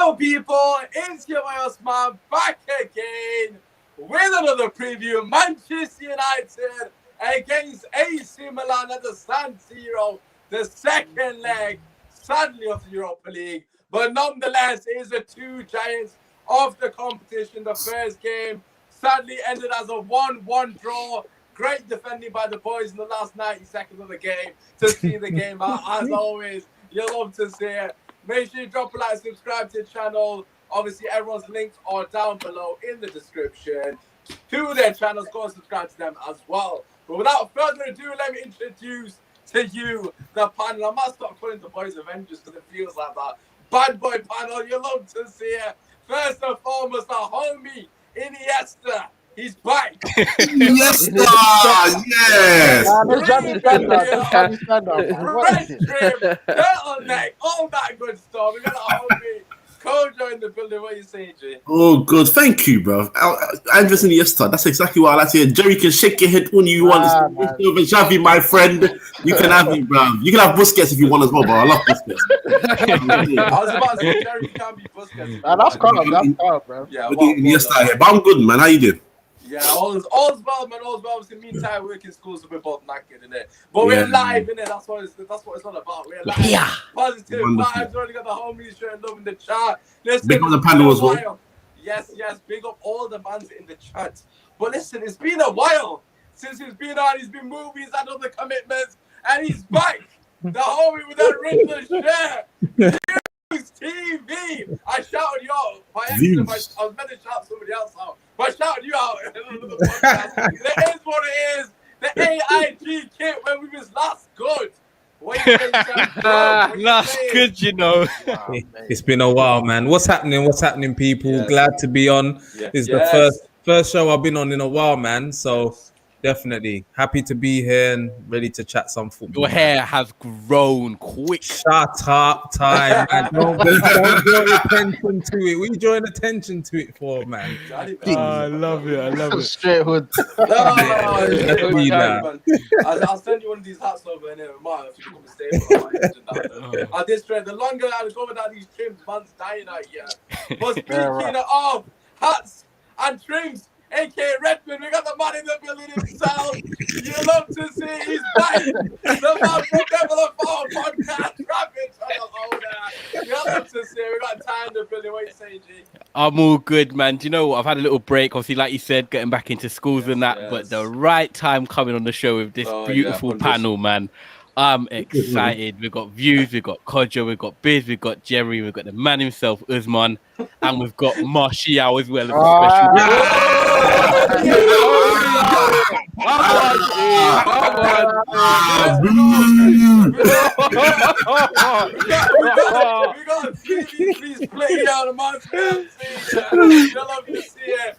Hello, people. It's your boy Usmaan back again with another preview. Manchester United against AC Milan at the San Siro, the second leg, sadly, of the Europa League. But nonetheless, it is the two giants of the competition. The first game sadly ended as a 1-1 draw. Great defending by the boys in the last 90 seconds of the game to see the game out. As always, you love to see it. Make sure you drop a like, subscribe to the channel. Obviously, everyone's links are down below in the description to their channels. Go and subscribe to them as well. But without further ado, let me introduce to you the panel. I might start calling the boys Avengers because it feels like that. Bad boy panel, you love to see it. First and foremost, our homie, Iniesta. He's back. Yes, yes. Red trim, turtleneck, all that good stuff. We got our homie Kojo in the building. What are you saying, G? Oh, good. Thank you, bro. Andres Iniesta. That's exactly what I like to hear. Jerry can shake your head when you want. It's Xavi, my friend. You can have me, bro. You can have Busquets if you want as well, bro. I love Busquets. I was about to say Jerry can't be Busquets. That's calm, bro. Yeah, Iniesta here. But I'm good, man. How you doing? Yeah, all's well, man. All's well. Obviously, meantime, working schools, so we're both knackered, innit? But we're live, innit? That's what it's all about. We're live. Yeah. Positive vibes. Already got the homies showing love in the chat. Listen, big up the panel as well. Yes. Big up all the fans in the chat. But listen, it's been a while since he's been on. He's been moving. He's had other commitments, and he's back. The homie with that Riddler shirt. TV. I shouted you out. I was meant to shout somebody else out, but I shouted you out. That is what it is. The AIG kit when we was last good. What you saying, last good, you know. Wow, It's been a while, man. What's happening, people? Yes. Glad to be on. Yes. It's the first show I've been on in a while, man. So definitely happy to be here and ready to chat some football. Your hair has grown quick. Shut up, time. Man. Don't draw attention to it. What are you drawing attention to it for, man? I love it. Straight hood. I'll send you one of these hats over in here. I did straight. The longer I go without these trims, man's dying out here. But speaking of hats and trims, aka Redmond, we got the man in the building himself. You love to see he's back. The man from Devil of Fall podcast, Rabbit Channel owner. You love to see we got time in the building. What you saying, G? I'm all good, man. Do you know what? I've had a little break, obviously, like you said, getting back into schools and that, but the right time coming on the show with this beautiful panel, man. I'm excited. We've got Views, we've got Kojo, we've got Biz, we've got Jerry, we've got the man himself, Usmaan, and we've got Martial as well as Please play out of my I love to see it.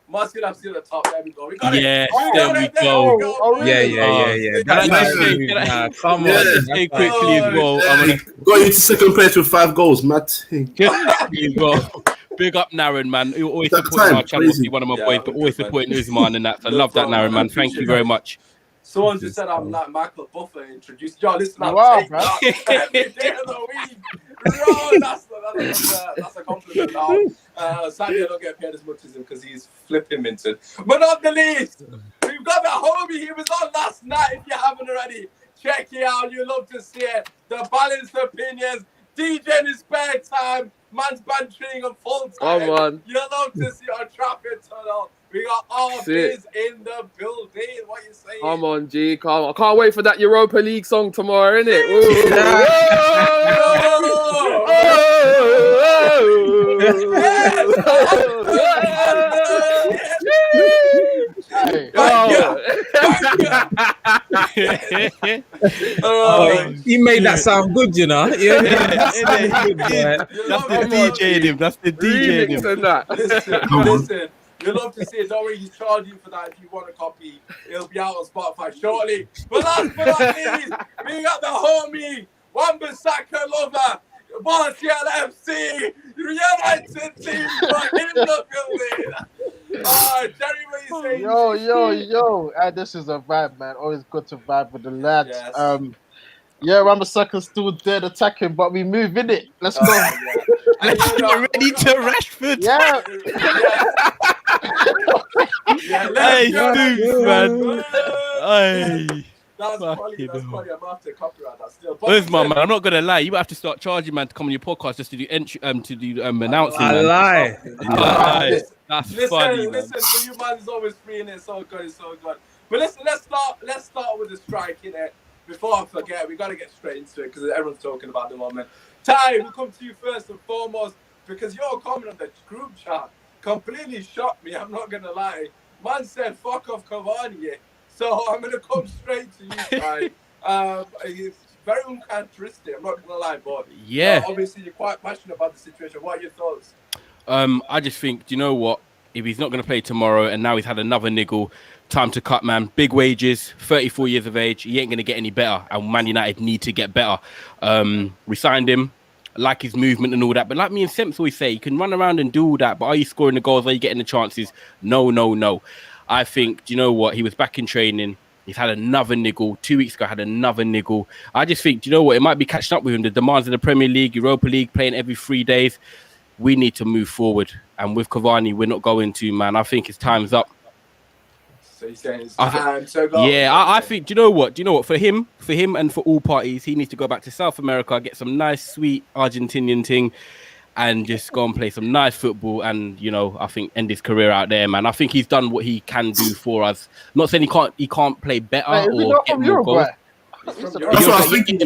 Must have seen the top. There we go. We got it. Yes, there we go. Yeah. Come on. Say quickly as well. I'm gonna Got you to second place with 5 goals, Matt. big up Naren, man. You always supporting our channel. He's one of my boys, but always supporting Usmaan and that. I love that, Naren, man. Thank you very much. Someone just said I'm like Michael Buffer introduced. Yo, listen, I'm taking that every day of the week. Bro, that's a compliment now. Sadly, I don't get paid as much as him because he's flipping minted. But not the least, we've got the homie. He was on last night. If you haven't already, check it out. You love to see it. The balanced opinions. DJ in his spare time. Man's bantering on full time. Oh, man. You love to see our traffic tunnel. We got all Biz in the building. What you saying? Come on, G. Come on. I can't wait for that Europa League song tomorrow, innit? He made that sound good, you know. That's the DJ in him. That's the DJ in him. Listen. You love to see it. Don't worry, he's charging for that. If you want a copy, it'll be out on Spotify shortly. But last but not least, we got the homie, Wan-Bissaka lover, Martial FC, United team in the building. Jerry, what you saying? Yo. This is a vibe, man. Always good to vibe with the lads. Yes. Yeah, Rambasaka's still dead attacking, but we move in it. Let's go. And, you know, Ready to Rashford. Yeah. Yeah, Hey, let's go. Stoops, man. Hey. That's Fucking funny. That's hell. funny. I'm after copyright that still. But Usmaan, man, I'm not gonna lie. You have to start charging, man, to come on your podcast just to do announcing, I man. lie. That's listen, funny, man. listen. For you, man, is always free in it. So good, it's so good. But listen, let's start with the strike in it. Before I forget, we gotta get straight into it because everyone's talking about the moment. Ty, we'll come to you first and foremost because your comment on the group chat completely shocked me. I'm not gonna lie. Man said, "Fuck off, Cavani." So I'm gonna come straight to you, Ty. It's very uncharacteristic. I'm not gonna lie, but Yeah. obviously you're quite passionate about the situation. What are your thoughts? I just think, do you know what? If he's not going to play tomorrow and now he's had another niggle, time to cut, man. Big wages, 34 years of age. He ain't going to get any better. And Man United need to get better. We signed him, like his movement and all that. But like me and Semps always say, you can run around and do all that. But are you scoring the goals? Are you getting the chances? No. I think, do you know what? He was back in training. He's had another niggle. 2 weeks ago, had another niggle. I just think, do you know what? It might be catching up with him. The demands of the Premier League, Europa League, playing every 3 days. We need to move forward. And with Cavani, we're not going to, man. I think his time's up. So you're saying it's time to go? Yeah, I think, do you know what? For him and for all parties, he needs to go back to South America, get some nice, sweet Argentinian thing, and just go and play some nice football and, I think end his career out there, man. I think he's done what he can do for us. Not saying he can't play better or get more goals. That's what I was thinking.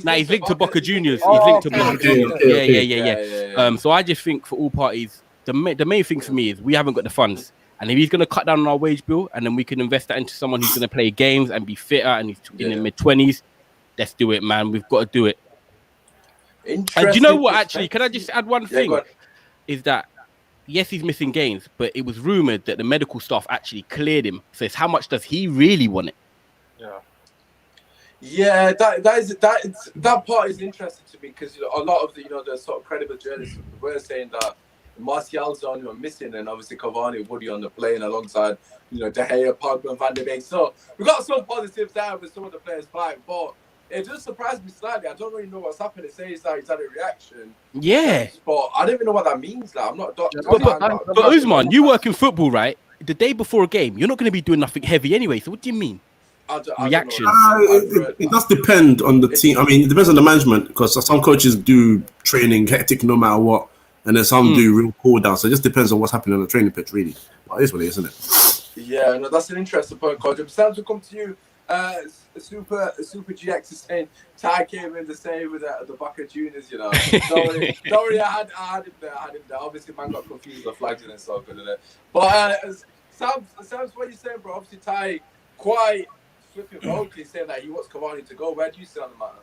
He's linked to Boca Juniors. He's linked to Boca Juniors. Yeah. So I just think for all parties, the main thing for me is we haven't got the funds. And if he's going to cut down on our wage bill and then we can invest that into someone who's going to play games and be fitter and he's in the mid-20s, let's do it, man. We've got to do it. And do you know what, actually? Can I just add one thing? Is that, yes, he's missing games, but it was rumoured that the medical staff actually cleared him. So it's how much does he really want it? Yeah, that part is interesting to me because a lot of the sort of credible journalists were saying that Martial's the only one missing, and obviously Cavani would be on the plane alongside De Gea, Pogba, and Van de Beek. So we got some positives there with some of the players playing, but it just surprised me slightly. I don't really know what's happened. It says that he's had a reaction. Yeah, but I don't even know what that means. Like, I'm not a doctor. But Usmaan, you work in football, right? The day before a game, you're not going to be doing nothing heavy anyway. So what do you mean? Reaction. It does depend on the team. I mean, it depends on the management because some coaches do training hectic no matter what, and then some do real cool down. So it just depends on what's happening on the training pitch, really. But it is what it is, isn't it? Yeah, no, that's an interesting point, Coach. It sounds to come to you. Super GX is saying Ty came in the same with the Boca Juniors, Don't worry, I had him there. Obviously, man got confused with the flags and so good, isn't it? But Sam's what you saying, bro. Obviously, Ty quite flipping vocally saying that he wants Cavani to go. Where do you sit on the matter?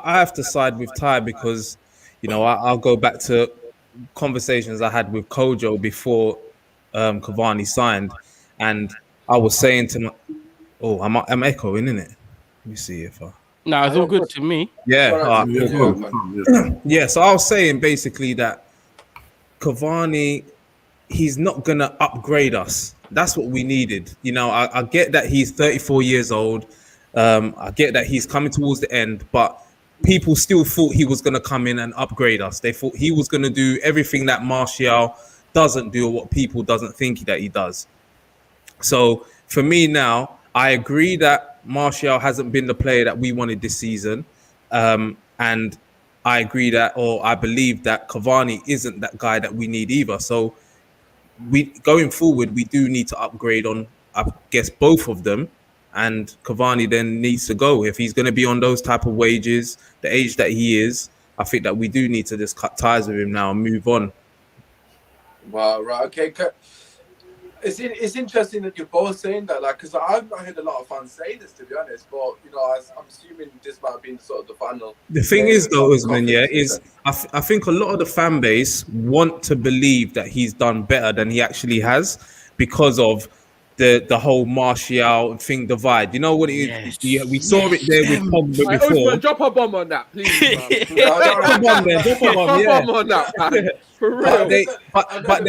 I have to side with Ty because, I'll go back to conversations I had with Kojo before Cavani signed, and I was saying to my, I'm echoing, isn't it? Let me see if I. No, it's all good to me. Yeah. So I was saying basically that Cavani, he's not gonna upgrade us. That's what we needed. I get that he's 34 years old. I get that he's coming towards the end, but people still thought he was gonna come in and upgrade us. They thought he was gonna do everything that Martial doesn't do or what people doesn't think that he does. So for me now, I agree that Martial hasn't been the player that we wanted this season. And I agree that, or I believe that Cavani isn't that guy that we need either. So going forward, we do need to upgrade on, I guess, both of them. And Cavani then needs to go. If he's going to be on those type of wages, the age that he is, I think that we do need to just cut ties with him now and move on. Wow, right, okay. It's interesting that you're both saying that, because I've not heard a lot of fans say this, to be honest. But I'm assuming this might have been sort of the final. The thing is, though, Usmaan, I think a lot of the fan base want to believe that he's done better than he actually has because of the whole Martial thing divide. You know what it is? Yes. We saw it there with Pogba before. Usmaan, drop a bomb on that, please. Drop a bomb on that, man. For real. But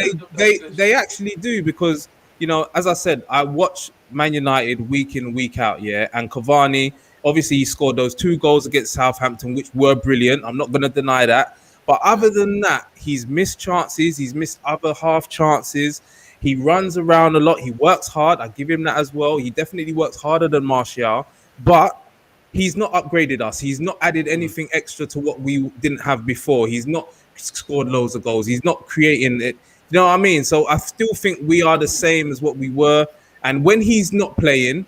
they actually do because, as I said, I watch Man United week in, week out, yeah. And Cavani, obviously, he scored those 2 goals against Southampton, which were brilliant. I'm not going to deny that. But other than that, he's missed chances. He's missed other half chances. He runs around a lot. He works hard. I give him that as well. He definitely works harder than Martial. But he's not upgraded us. He's not added anything extra to what we didn't have before. He's not scored loads of goals. He's not creating it. You know what I mean? So I still think we are the same as what we were. And when he's not playing,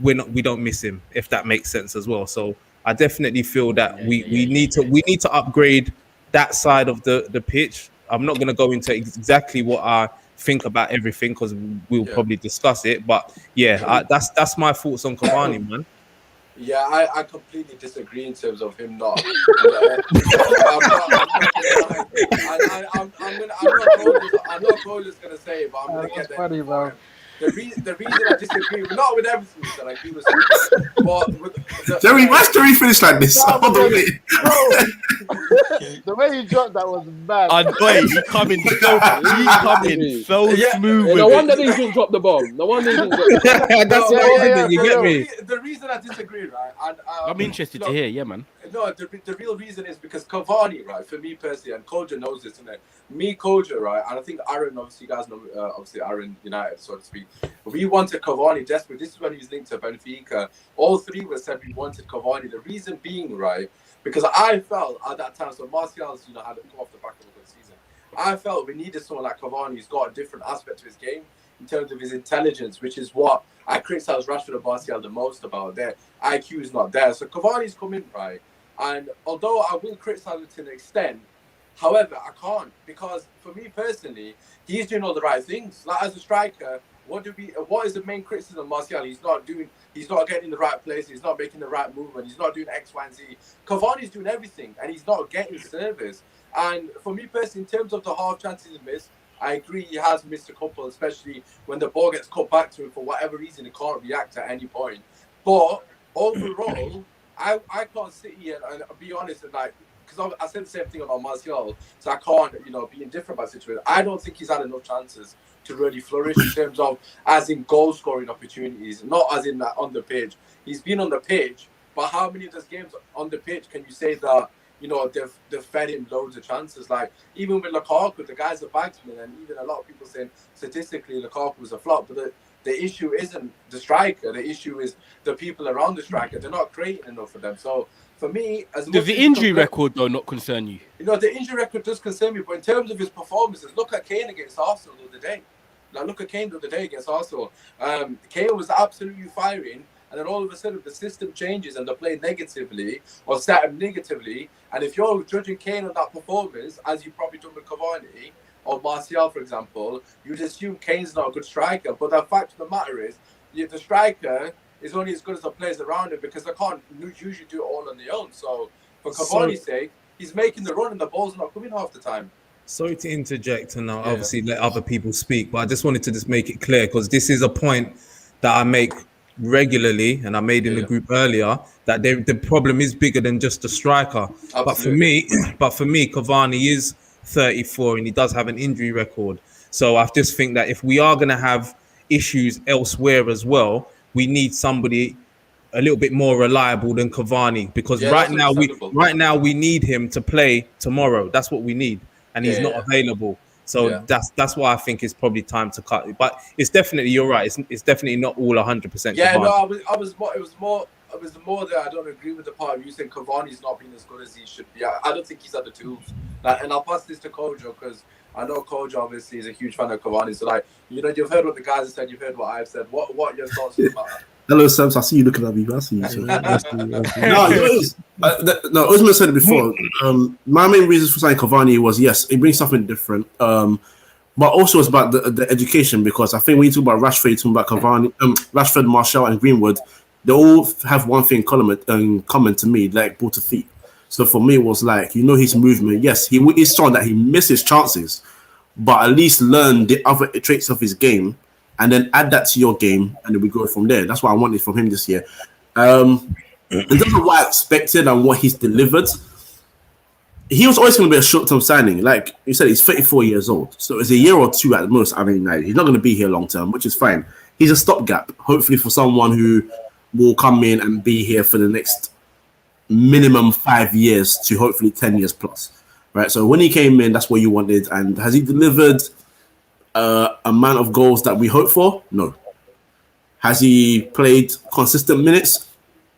we don't miss him, if that makes sense as well. So I definitely feel that we need to upgrade that side of the pitch. I'm not going to go into exactly what I think about everything because we'll probably discuss it. But that's my thoughts on Cavani, man. Yeah, I completely disagree in terms of him not. I'm not always going to say it, but I'm going to get funny, bro. The reason I disagree, not with everything that I agree with, but with Jerry, why should we finish like this? The way he dropped that was bad. And wait, he coming so smooth. No wonder he didn't drop the bomb. No wonder he didn't drop the bomb. That's what you get me. The reason I disagree, right? And, I'm interested to hear, man. No, the real reason is because Cavani, right? For me personally, and Koja knows this, isn't it? Me, Koja, right? And I think Aaron, obviously, you guys know, obviously Aaron United, so to speak. We wanted Cavani desperately. This is when he was linked to Benfica. All three of us said we wanted Cavani. The reason being, right? Because I felt at that time, so Martial's, had to come off the back of a good season. I felt we needed someone like Cavani who's got a different aspect to his game in terms of his intelligence, which is what I criticize Rashford and Martial the most about. Their IQ is not there. So Cavani's come in, right? And although I will criticize it to an extent, however, I can't, because for me personally, he's doing all the right things. Like as a striker, what is the main criticism of Martial? He's not getting in the right place, he's not making the right movement, he's not doing X, Y, and Z. Cavani's doing everything and he's not getting service. And for me personally, in terms of the half chances he missed, I agree he has missed a couple, especially when the ball gets cut back to him for whatever reason, he can't react at any point. But overall, I can't sit here and be honest and because I said the same thing about Martial, so I can't, be indifferent about the situation. I don't think he's had enough chances to really flourish in terms of as in goal scoring opportunities, not as in that on the pitch. He's been on the pitch, but how many of those games on the pitch can you say that they've fed him loads of chances? Like even with Lukaku, the guy's a bagsman, and even a lot of people saying statistically Lukaku was a flop, but the issue isn't the striker. The issue is the people around the striker. They're not creating enough for them. So for me, does the injury record though not concern you? The injury record does concern me, but in terms of his performances, look at Kane against Arsenal the other day. Look at Kane the other day against Arsenal. Kane was absolutely firing, and then all of a sudden the system changes and they play negatively or set him negatively. And if you're judging Kane on that performance, as you probably done with Cavani or Martial, for example, you'd assume Kane's not a good striker. But the fact of the matter is, the striker is only as good as the players around him because they can't usually do it all on their own. So for Cavani's sake, he's making the run and the ball's not coming half the time. Sorry to interject and now obviously let other people speak, but I just wanted to just make it clear because this is a point that I make regularly and I made in the group earlier that the problem is bigger than just the striker. Absolutely. But for me, Cavani is 34 and he does have an injury record. So I just think that if we are going to have issues elsewhere as well, we need somebody a little bit more reliable than Cavani because right now we need him to play tomorrow. That's what we need. And he's not available. So that's why I think it's probably time to cut it. But it's definitely, you're right. It's definitely not all 100%. Yeah, Cavani. No, it was more that I don't agree with the part of you saying Cavani's not been as good as he should be. I don't think he's had the tools. And I'll pass this to Kojo because I know Kojo obviously is a huge fan of Cavani. So you've heard what the guys have said, you've heard what I've said. What are your thoughts about that? Hello, Sam. I see you looking at me. I see you. So. No, Usmaan said it before. My main reason for signing Cavani was, yes, it brings something different. But also it's about the education because I think when you talk about Rashford, you talk about Cavani, Rashford, Martial, and Greenwood. They all have one thing in common to me, like ball to feet. So for me, it was like, his movement. Yes, he is showing that he misses chances, but at least learn the other traits of his game. And then add that to your game, and then we go from there. That's what I wanted from him this year. In terms of what I expected and what he's delivered, he was always going to be a short-term signing. Like you said, he's 34 years old. So it's a year or two at most. I mean, he's not going to be here long-term, which is fine. he's a stopgap, hopefully for someone who will come in and be here for the next minimum 5 years to hopefully 10 years plus, right? So when he came in, that's what you wanted. And has he delivered amount of goals that we hoped for? No. Has he played consistent minutes?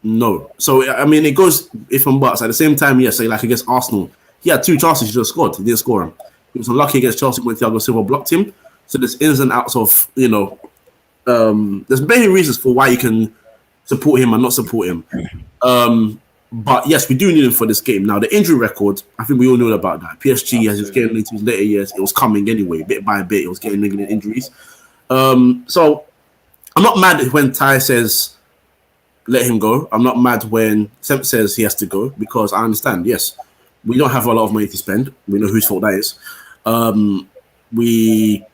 No. So, I mean, it goes if and buts. At the same time, yes, like against Arsenal, he had 2 chances, he just scored. He didn't score them. He was unlucky against Chelsea when Thiago Silva blocked him. So there's ins and outs of, there's many reasons for why you can support him and not support him. But yes, we do need him for this game. Now, the injury record, I think we all know about that. PSG, as he was getting into his later years, it was coming anyway, bit by bit. It was getting niggling injuries. So I'm not mad when Ty says, let him go. I'm not mad when Semp says he has to go, because I understand, yes, we don't have a lot of money to spend. We know whose fault that is. We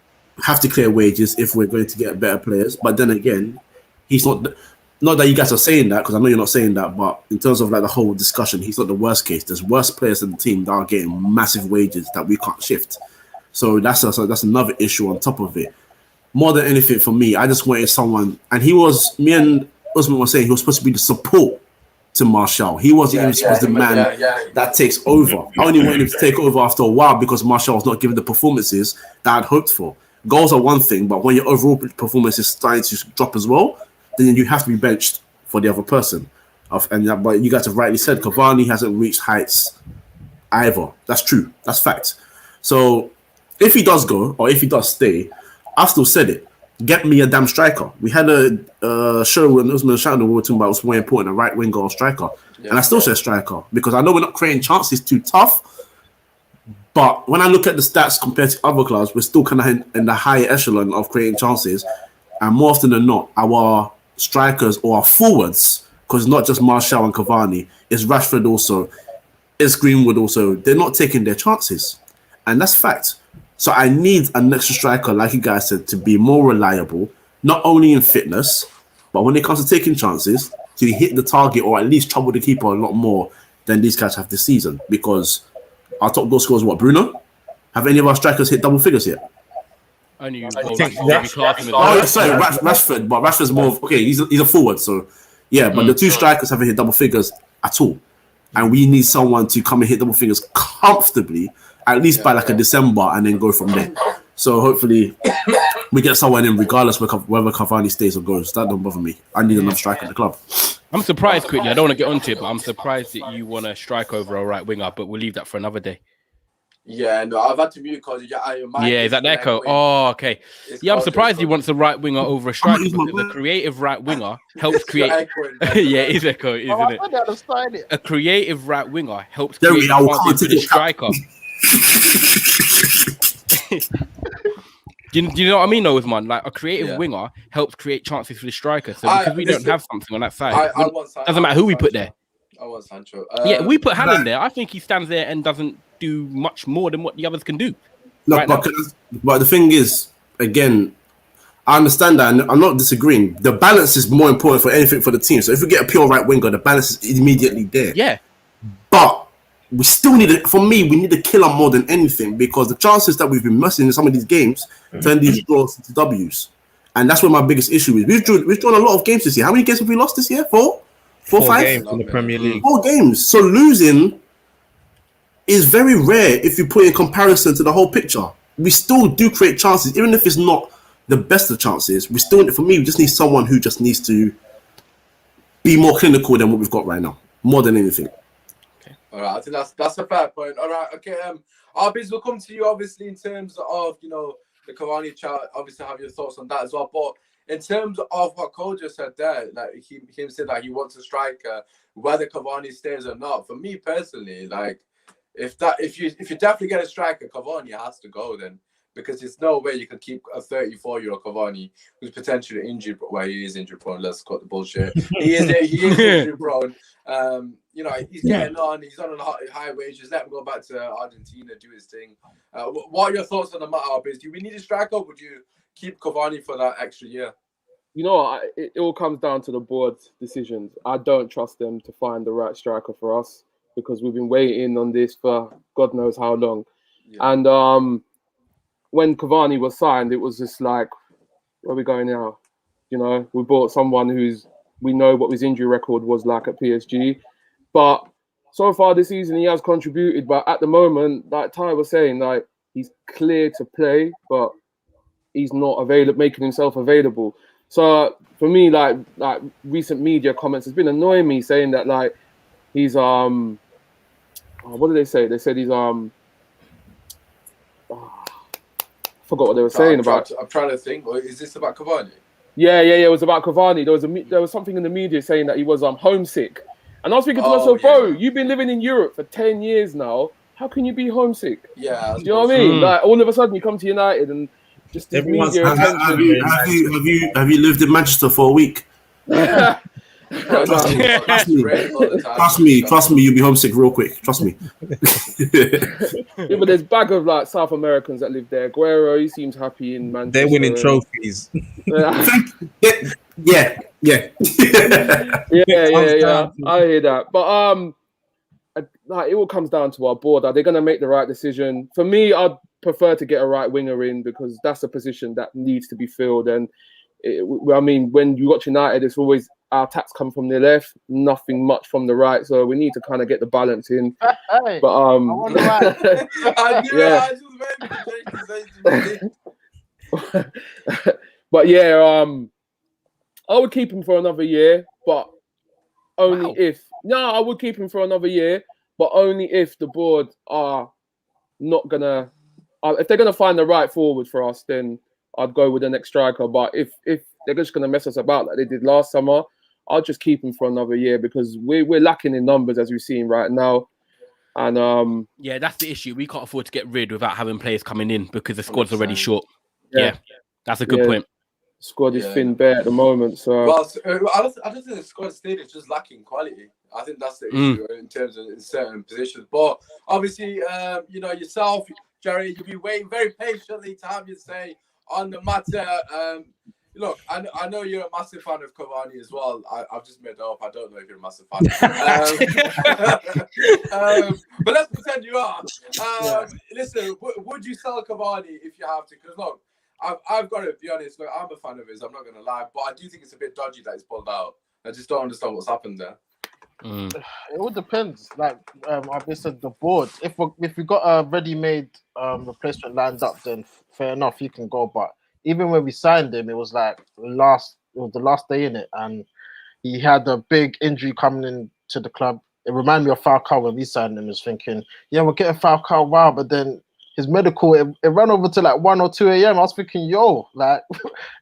have to clear wages if we're going to get better players. But then again, he's not that you guys are saying that, because I know you're not saying that, but in terms of like the whole discussion, he's not the worst case. There's worse players in the team that are getting massive wages that we can't shift. So that's another issue on top of it. More than anything for me, I just wanted someone, and me and Usmaan were saying he was supposed to be the support to Martial. He wasn't even supposed to be the man that takes over. I only wanted him to take over after a while because Martial was not giving the performances that I'd hoped for. Goals are one thing, but when your overall performance is starting to drop as well, then you have to be benched for the other person. But you guys have rightly said, Cavani hasn't reached heights either. That's true. That's fact. So if he does go, or if he does stay, I've still said it. Get me a damn striker. We had a show when Usmaan Shadow we were talking about what's more important, a right winger or striker. Yeah, and I still say striker, because I know we're not creating chances too tough. But when I look at the stats compared to other clubs, we're still kind of in the higher echelon of creating chances. And more often than not, our strikers or our forwards, because not just Martial and Cavani, it's Rashford also, it's Greenwood also, they're not taking their chances. And that's fact. So I need an extra striker, like you guys said, to be more reliable, not only in fitness, but when it comes to taking chances, to hit the target or at least trouble the keeper a lot more than these guys have this season. Because our top goal scorers, what, Bruno? Have any of our strikers hit double figures yet? Only you. Rashford, but Rashford's more of, okay, he's a forward, so yeah, but the 2 strikers haven't hit double figures at all. And we need someone to come and hit double figures comfortably, at least by like a December, and then go from there. So hopefully we get someone in regardless whether Cavani stays or goes. That don't bother me. I need another striker in the club. I'm surprised, quickly, I don't want to get onto it, but I'm surprised that you want to strike over a right winger, but we'll leave that for another day. Yeah, no, I've had to mute because is that the echo? Oh, okay. I'm surprised he wants a right winger over a striker, because a creative right winger helps create. Yeah, it is echo, isn't it? A creative right winger helps create chances for the striker. Do you know what I mean, though, Usmaan? Like, a creative winger helps create chances for the striker. So because we don't have something on that side, doesn't matter who we put there. I want Sancho. We put Haaland there. I think he stands there and doesn't do much more than what the others can do. No, but the thing is, again, I understand that, and I'm not disagreeing. The balance is more important for anything for the team. So if we get a pure right winger, the balance is immediately there. Yeah. But we still need it. For me, we need a killer more than anything, because the chances that we've been missing in some of these games turn these draws into W's. And that's where my biggest issue is. We've drawn a lot of games this year. How many games have we lost this year? 4, 5 games in the Premier League. 4 games. So losing is very rare if you put it in comparison to the whole picture. We still do create chances, even if it's not the best of chances. We just need someone who just needs to be more clinical than what we've got right now, more than anything. Okay. All right, I think that's a fair point. All right, okay. Arbiz, will come to you obviously in terms of the Cavani chat. Obviously, have your thoughts on that as well. But in terms of what Cole just said there, like he said that he wants a striker, whether Cavani stays or not. For me personally, like, if you definitely get a striker, Cavani has to go then, because there's no way you could keep a 34-year-old Cavani who's potentially injured. Well, he is injury prone. Let's cut the bullshit. He is injury prone. He's getting on. He's on high wages. Let him go back to Argentina, do his thing. What are your thoughts on the matter, Biz? Do we need a striker? Or would you keep Cavani for that extra year? It all comes down to the board's decisions. I don't trust them to find the right striker for us, because we've been waiting on this for God knows how long. Yeah. And when Cavani was signed, it was just like, where are we going now? You know, we bought someone we know what his injury record was like at PSG, but so far this season he has contributed. But at the moment, like Ty was saying, like he's clear to play, but he's not making himself available. So for me, like recent media comments has been annoying me, saying that like he's what did they say? They said he's I forgot what they were saying about. I'm trying to think. Is this about Cavani? Yeah. It was about Cavani. There was something in the media saying that he was homesick, and I was thinking to myself, bro, you've been living in Europe for 10 years now. How can you be homesick? Yeah, do you know what I mean? Like all of a sudden you come to United and just this media attention. Have you lived in Manchester for a week? Trust me, you'll be homesick real quick. Trust me. Yeah, but there's a bag of like South Americans that live there. Guerrero, he seems happy in Manchester. They're winning trophies. Yeah. Yeah. I hear that. But like it all comes down to our board. Are they going to make the right decision? For me, I'd prefer to get a right winger in because that's a position that needs to be filled. And I mean, when you watch United, it's always our attacks come from the left, nothing much from the right. So we need to kind of get the balance in. Hey, but I knew it. I just waited for Jake to say something. But yeah, I would keep him for another year, but only if. No, I would keep him for another year, but only if the board are not gonna. If they're gonna find the right forward for us, then I'd go with the next striker. But if they're just gonna mess us about like they did last summer, I'll just keep him for another year because we're lacking in numbers as we've seen right now. And yeah, that's the issue. We can't afford to get rid without having players coming in because the squad's already short. Yeah, that's a good point. Squad is thin bare at the moment. So well, I don't think the squad state is just lacking quality. I think that's the issue in terms of in certain positions. But obviously, you know, yourself, Jerry, you'll be waiting very patiently to have your say on the matter. Look, I know you're a massive fan of Cavani as well. I've just made it up. I don't know if you're a massive fan. But let's pretend you are. Listen, would you sell Cavani if you have to? Because look, I've got to be honest. Look, I'm a fan of his. I'm not going to lie, but I do think it's a bit dodgy that he's pulled out. I just don't understand what's happened there. It all depends. Like I said, the board. If we got a ready-made replacement lined up, then fair enough, he can go. But even when we signed him, it was like the last day in it, and he had a big injury coming into the club. It reminded me of Falcao when we signed him. I was thinking, yeah, we're getting Falcao, wow, but then his medical it ran over to like 1 or 2 a.m. I was thinking, yo, like,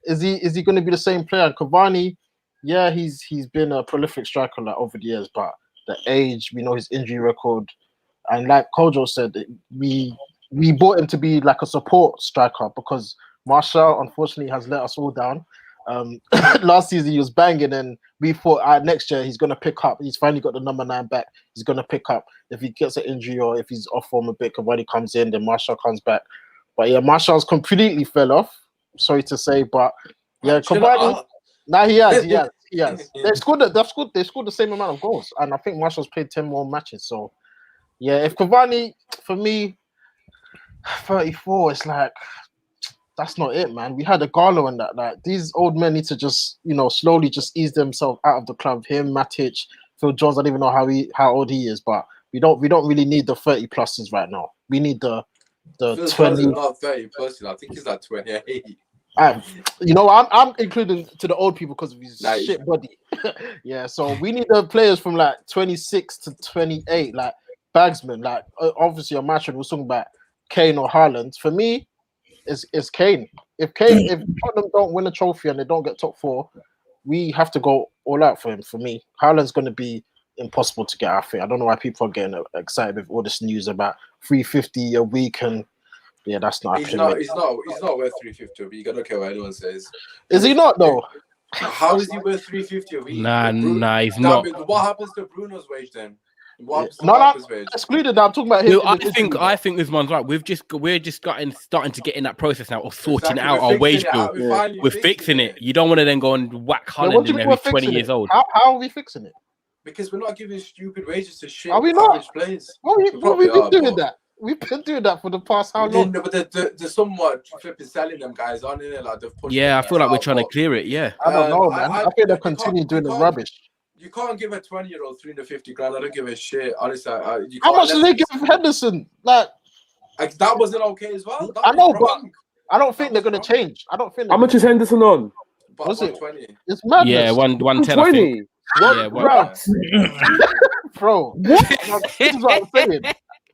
is he going to be the same player? And Cavani, yeah, he's been a prolific striker like over the years, but the age, we know his injury record, and like Kojo said, we bought him to be like a support striker because Martial unfortunately has let us all down. Last season he was banging, and we thought next year he's going to pick up. He's finally got the number 9 back. He's going to pick up if he gets an injury or if he's off form a bit. Because when he comes in, then Martial comes back. But yeah, Martial's completely fell off. Sorry to say, but yeah, Cavani. Now he has. They scored the same amount of goals, and I think Martial's played 10 more matches. So yeah, if Cavani, for me, 34, it's like, that's not it, man. We had a Garlo and that. Like, these old men need to just, slowly just ease themselves out of the club. Him, Matic, Phil Jones. I don't even know how old he is, but we don't really need the 30 pluses right now. We need the 20. Not 30 plus. I think he's like 28. I'm including to the old people because of his shit body. Yeah, so we need the players from like 26 to 28, like Bagsman. Like obviously on match, we're talking about Kane or Haaland. For me, it's Kane. If Tottenham don't win a trophy and they don't get top 4, we have to go all out for him. For me, Haaland's going to be impossible to get. I think. I don't know why people are getting excited with all this news about 350 a week, and yeah, that's not. He's not worth 350 a week. I don't care what anyone says. Is he not though? How is he worth 350 a week? Nah, he's not. What happens to Bruno's wage then? Excluded. I'm talking about him. No, I think this one's right. We're just starting to get in that process now of sorting out our wage bill. We're fixing it. You don't want to then go and whack Haaland in there who's 20 years old. How are we fixing it? Because we're not giving stupid wages to shit. Are we not? Players. What have we been doing that? We've been doing that for the past how long? But they're somewhat flipping selling them guys on it. Like they've pushed Yeah, I them feel like out, we're trying to but, clear it. Yeah. I don't know, man. I think they you continue doing the can't- rubbish. You can't give a 20-year-old 350 grand. I don't give a shit. Honestly, you How can't much did let they give Henderson? Like, that wasn't okay as well. That I was know, but wrong. I don't think they're was gonna wrong. change. I don't think. How much is Henderson on? But Was it? 120. It's madness. Yeah, 110. I think. 120. Yeah, Bro. This is what I'm saying.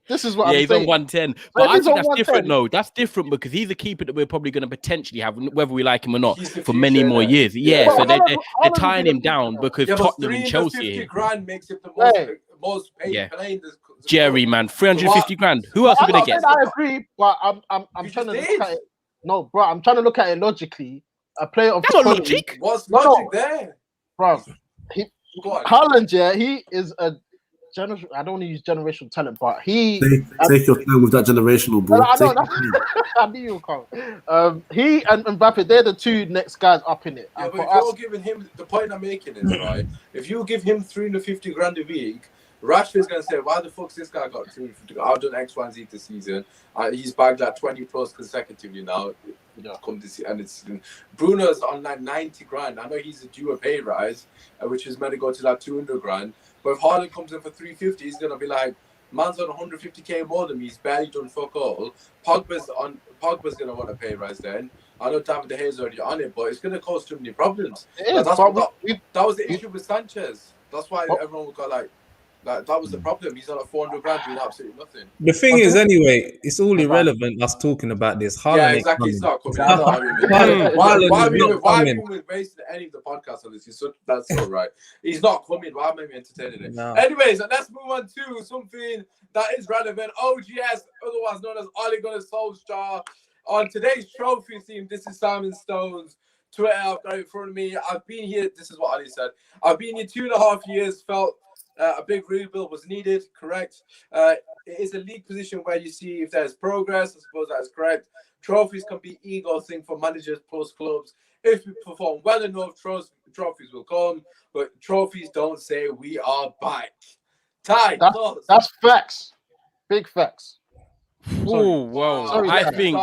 This is what yeah, I'm he's saying. on 110. So But if I he's think on that's different, 110 though. That's different because he's a keeper that we're probably going to potentially have, whether we like him or not, He's the for many future, more innit? years. Yeah, Well, so they're Haaland tying will be him the down future. because Yeah, but Tottenham and Chelsea are 350 here. grand makes it the Hey. most paid Yeah. playing this. Jerry, man, 350 grand. Who else are we going to get? I agree, but I'm You trying to just look did. at it. No, bro, I'm trying to look at it logically. A player of That's not quality, logic. What's No, logic no. there? bro. Go on. Haaland, yeah, he is a generation. I don't want to use generational talent, but he. Take your time with that generational, bro. I know Take your time. I knew you would come. He and Mbappe, they're the two next guys up in it. Yeah, And but for if us, you're giving him the point I'm making is right. If you give him 350 grand a week, Rashford's gonna say, "Why the fuck's this guy got 350? I've done X, Y, and Z this season. He's bagged like 20 plus consecutively now. Yeah. Come this and it's Bruno's on like 90 grand. I know he's due a pay rise, which is meant to go to like 200 grand. But if Haaland comes in for 350, he's gonna be like, man's on 150k more than me. He's barely done fuck all. Pogba's gonna want a pay rise then. I know David De Gea's already on it, but it's gonna cause too many problems. it is, That's but what that was the issue with Sanchez. That's why Oh. everyone got like that was the problem. He's on like 400 grand doing absolutely nothing. The thing is, anyway, it's all irrelevant us talking about this. Haaland Yeah, ain't exactly. It's coming. not coming. Haaland Why is not are coming. we wasting any of the podcast on this? That's so right. He's not coming. Why am I entertaining it? No. Anyways, let's move on to something that is relevant. OGS, otherwise known as Ole Gunnar Solskjaer. On today's trophy theme, this is Simon Stone's Twitter. I've got it in front of me. I've been here. This is what Ali said. I've been here 2.5 years. Felt a big rebuild was needed. Correct. It is a league position where you see if there's progress. I suppose that is correct. Trophies can be ego thing for managers plus clubs. If we perform well enough, trophies will come. But trophies don't say we are back. Ty, that's facts. Big facts. Oh, well, Sorry, I think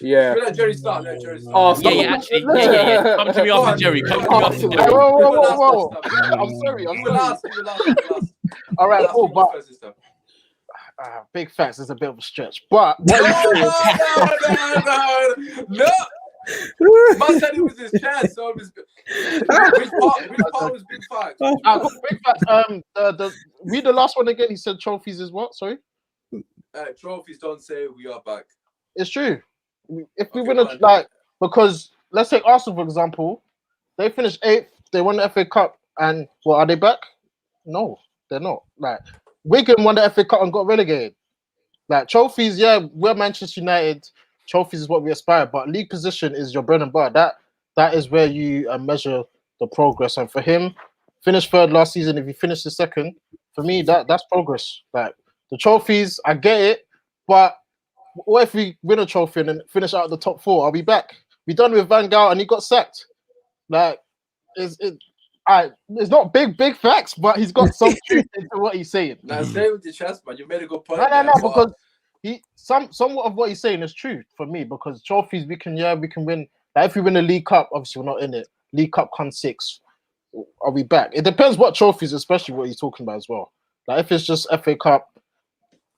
Yeah. Let Jerry start. Let Jerry start. Oh, Yeah, yeah, actually, yeah. Come to me after Jerry. Come to me after Jerry. Whoa. I'm sorry. You will last. All right, cool, but First, big facts is a bit of a stretch. But what no. Man said it was his chest, so it was. Which part was big facts? big facts. Read the last one again. He said trophies is what? Sorry. Trophies don't say we are back. It's true. If we Okay, win a fine. because let's take Arsenal for example, they finished 8th, they won the FA Cup, and well, are they back? No, they're not. Like Wigan won the FA Cup and got relegated. Like trophies, yeah, we're Manchester United. Trophies is what we aspire, but league position is your bread and butter. That is where you measure the progress. And for him, finished 3rd last season. If he finished the 2nd, for me, that's progress. Like the trophies, I get it, but what if we win a trophy and then finish out the top 4? I'll be back. We done with Van Gaal and he got sacked. Like, it's not big facts, but he's got some truth into what he's saying. Now stay with your chest, man. You made a good point. No, because somewhat of what he's saying is true for me, because trophies we can win. Like if we win a League Cup, obviously we're not in it. League Cup comes 6. Are we back? It depends what trophies, especially what he's talking about as well. Like if it's just FA Cup,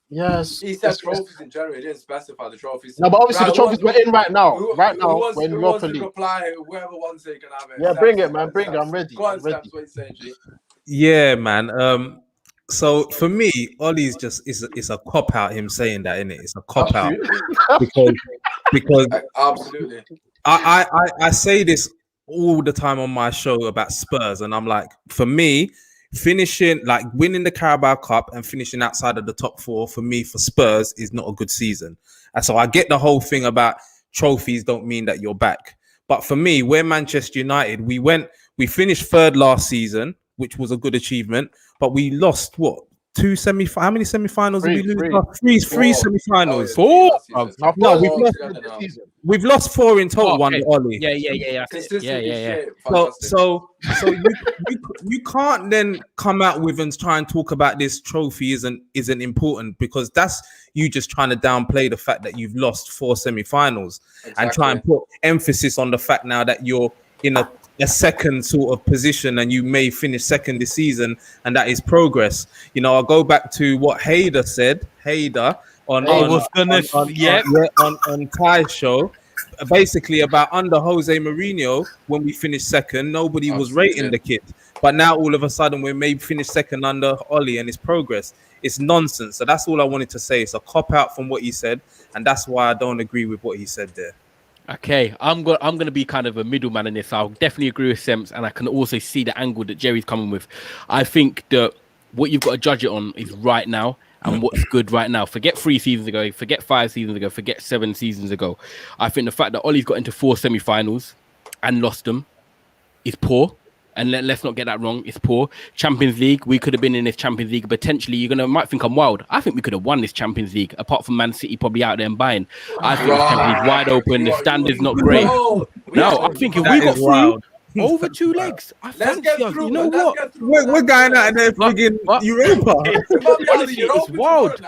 yes. He said trophies in general. He didn't specify the trophies. No, but obviously the trophies we're in right now. Who we're in Europa wants to League. reply? Whoever wants it can have it. Yeah, bring it, man. Bring it. I'm ready. Go on, I'm ready. Stamps. What you saying, G? Yeah, man. So for me, Ollie's just it's a cop out. Him saying that, innit? It's a cop out because Absolutely. I say this all the time on my show about Spurs, and I'm like, for me, finishing like winning the Carabao Cup and finishing outside of the top 4 for me for Spurs is not a good season. And so I get the whole thing about trophies don't mean that you're back. But for me, we're Manchester United. We finished 3rd last season, which was a good achievement, but we lost How many semi-finals did we lose? Three. Three semi-finals. Four? No, We've lost 4 in total under Ollie. Yeah. Shit. So you can't then come out with and try and talk about this trophy isn't important, because that's you just trying to downplay the fact that you've lost 4 semi-finals and try and put emphasis on the fact now that you're in a second sort of position and you may finish second this season, and that is progress. You know, I'll go back to what Hader said. On Ty's show, basically about under Jose Mourinho, when we finished second, nobody was rating the kit. But now all of a sudden we may finish second under Ollie and it's progress. It's nonsense. So that's all I wanted to say. It's a cop out from what he said, and that's why I don't agree with what he said there. Okay, I'm gonna be kind of a middleman in this. I'll definitely agree with Sems, and I can also see the angle that Jerry's coming with. I think that what you've got to judge it on is right now and what's good right now. Forget 3 seasons ago, forget 5 seasons ago, forget 7 seasons ago. I think the fact that Ollie's got into 4 semi-finals and lost them is poor. And let's not get that wrong. It's poor. Champions League, we could have been in this Champions League. Potentially, might think I'm wild. I think we could have won this Champions League, apart from Man City probably out there and buying. I think this Champions League wide open. The standard's not great. No, I think if we got through over 2 legs, I fancy us. You know what? We're going out there friggin' Europa. Honestly, it's wild.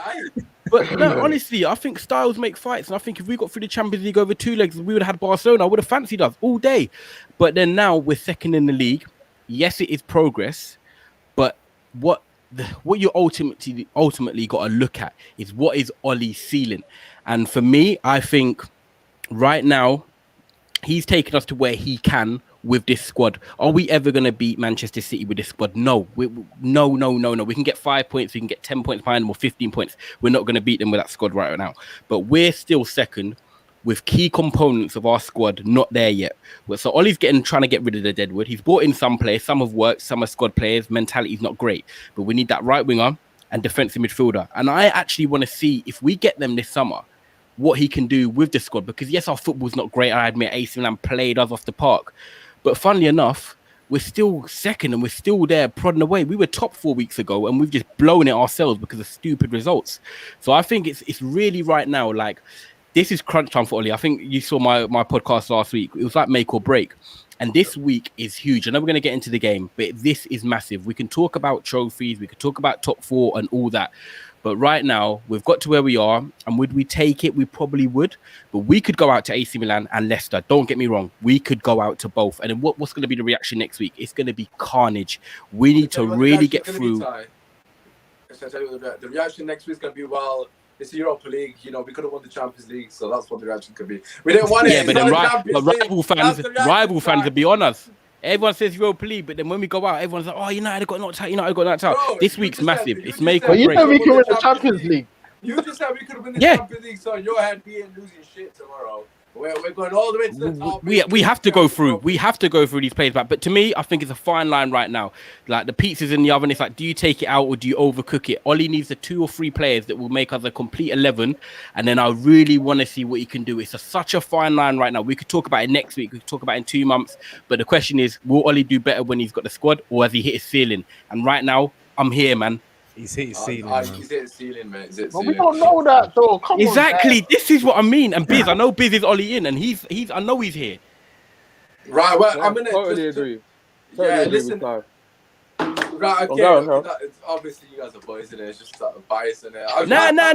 But no, honestly, I think styles make fights, and I think if we got through the Champions League over 2 legs, we would have had Barcelona. I would have fancied us all day. But then now we're second in the league. Yes, it is progress, but what you ultimately got to look at is what is Ollie's ceiling. And for me, I think right now he's taken us to where he can with this squad. Are we ever going to beat Manchester City with this squad? No. No. We can get 5 points, we can get 10 points behind them, or 15 points. We're not going to beat them with that squad right now. But we're still second with key components of our squad not there yet. So Ollie's trying to get rid of the deadwood. He's brought in some players, some have worked, some are squad players. Mentality's not great, but we need that right winger and defensive midfielder. And I actually want to see if we get them this summer, what he can do with the squad. Because yes, our football's not great. I admit AC Milan played us off the park, but funnily enough, we're still second and we're still there prodding away. We were top 4 weeks ago and we've just blown it ourselves because of stupid results. So I think it's really right now, like, this is crunch time for Ollie. I think you saw my podcast last week. It was like make or break. And this week is huge. I know we're going to get into the game, but this is massive. We can talk about trophies. We could talk about top 4 and all that. But right now, we've got to where we are. And would we take it? We probably would. But we could go out to AC Milan and Leicester. Don't get me wrong. We could go out to both. And then what's going to be the reaction next week? It's going to be carnage. We need to really get through. The reaction next week is going to be, well, it's the Europa League, you know, we could have won the Champions League, so that's what the reaction could be. We didn't want it. Yeah, but then rival fans would be on us. Everyone says Europa League, but then when we go out, everyone's like, oh, United got knocked out. Bro, this week's massive. It's make or break. You know we can win the Champions League. You just said we could have won the Champions League, so in your head, we ain't losing shit tomorrow. We're going all the way to the top. We have to go through. We have to go through these players back. But to me, I think it's a fine line right now. Like the pizza's in the oven. It's like, do you take it out or do you overcook it? Ollie needs the 2 or 3 players that will make us a complete 11. And then I really want to see what he can do. It's such a fine line right now. We could talk about it next week. We could talk about it in 2 months. But the question is, will Ollie do better when he's got the squad, or has he hit his ceiling? And right now, I'm here, man. He's hit his ceiling. He's hit his ceiling, man. We don't know that, though. Come exactly. This is what I mean. And Biz, I know Biz is Ollie in, and he's. I know he's here. Right. Well, I'm gonna totally agree. Listen. Right. Okay. Obviously, you guys are boys, and it's just bias in it. Nah. Not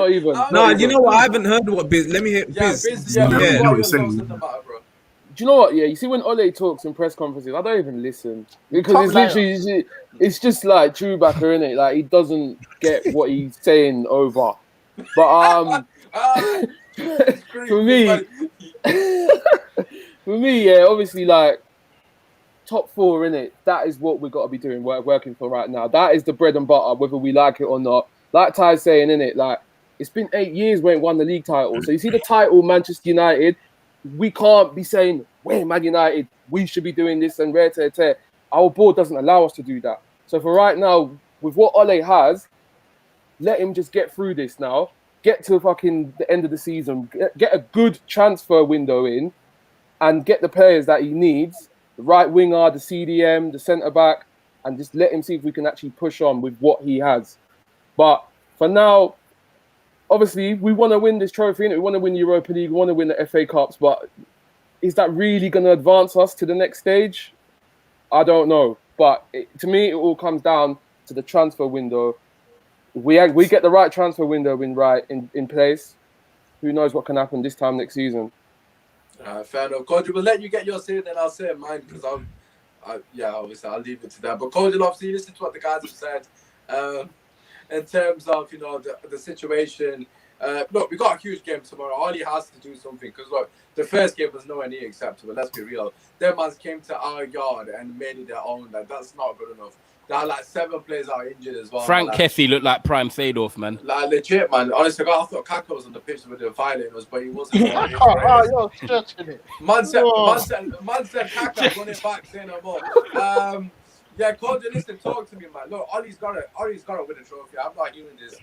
even. No, you know what? I haven't heard what Biz. Let me hear Biz. Do you know what? Yeah, you see when Ole talks in press conferences, I don't even listen because it's literally it's just like Chewbacca, innit? Like he doesn't get what he's saying over. But for me, yeah, obviously like top 4, innit? That is what we've got to be doing, working for right now. That is the bread and butter, whether we like it or not. Like Ty's saying, innit? Like it's been 8 years we ain't won the league title. So you see the title, Manchester United. We can't be saying, we're Man United, we should be doing this and rare. Our board doesn't allow us to do that. So for right now, with what Ole has, let him just get through this now, get to fucking the end of the season, get a good transfer window in and get the players that he needs, the right winger, the CDM, the centre-back, and just let him see if we can actually push on with what he has. But for now, obviously, we want to win this trophy, and we want to win the Europa League, we want to win the FA Cups, but is that really going to advance us to the next stage? I don't know. But to me, it all comes down to the transfer window. We get the right transfer window in place. Who knows what can happen this time next season? Fair enough. Cody, we'll let you get your say, then I'll say mine, because obviously I'll leave it to that. But Cody, obviously, listen to what the guys have said in terms of, you know, the situation. Look, we got a huge game tomorrow. All he has to do something, because look, the first game was nowhere near acceptable. Let's be real. Them mans came to our yard and made it their own. Like, that's not good enough. There are like 7 players are injured as well. Frank Kessie looked like prime Seedorf, man. Like legit, man. Honestly, I thought Kaka was on the pitch with the violating us, but he wasn't. You're stretching it. Man said Kaka, run it back, say no more. Yeah, Cody, listen, talk to me, man. Look, Ollie's got to win a trophy. I'm not hearing this.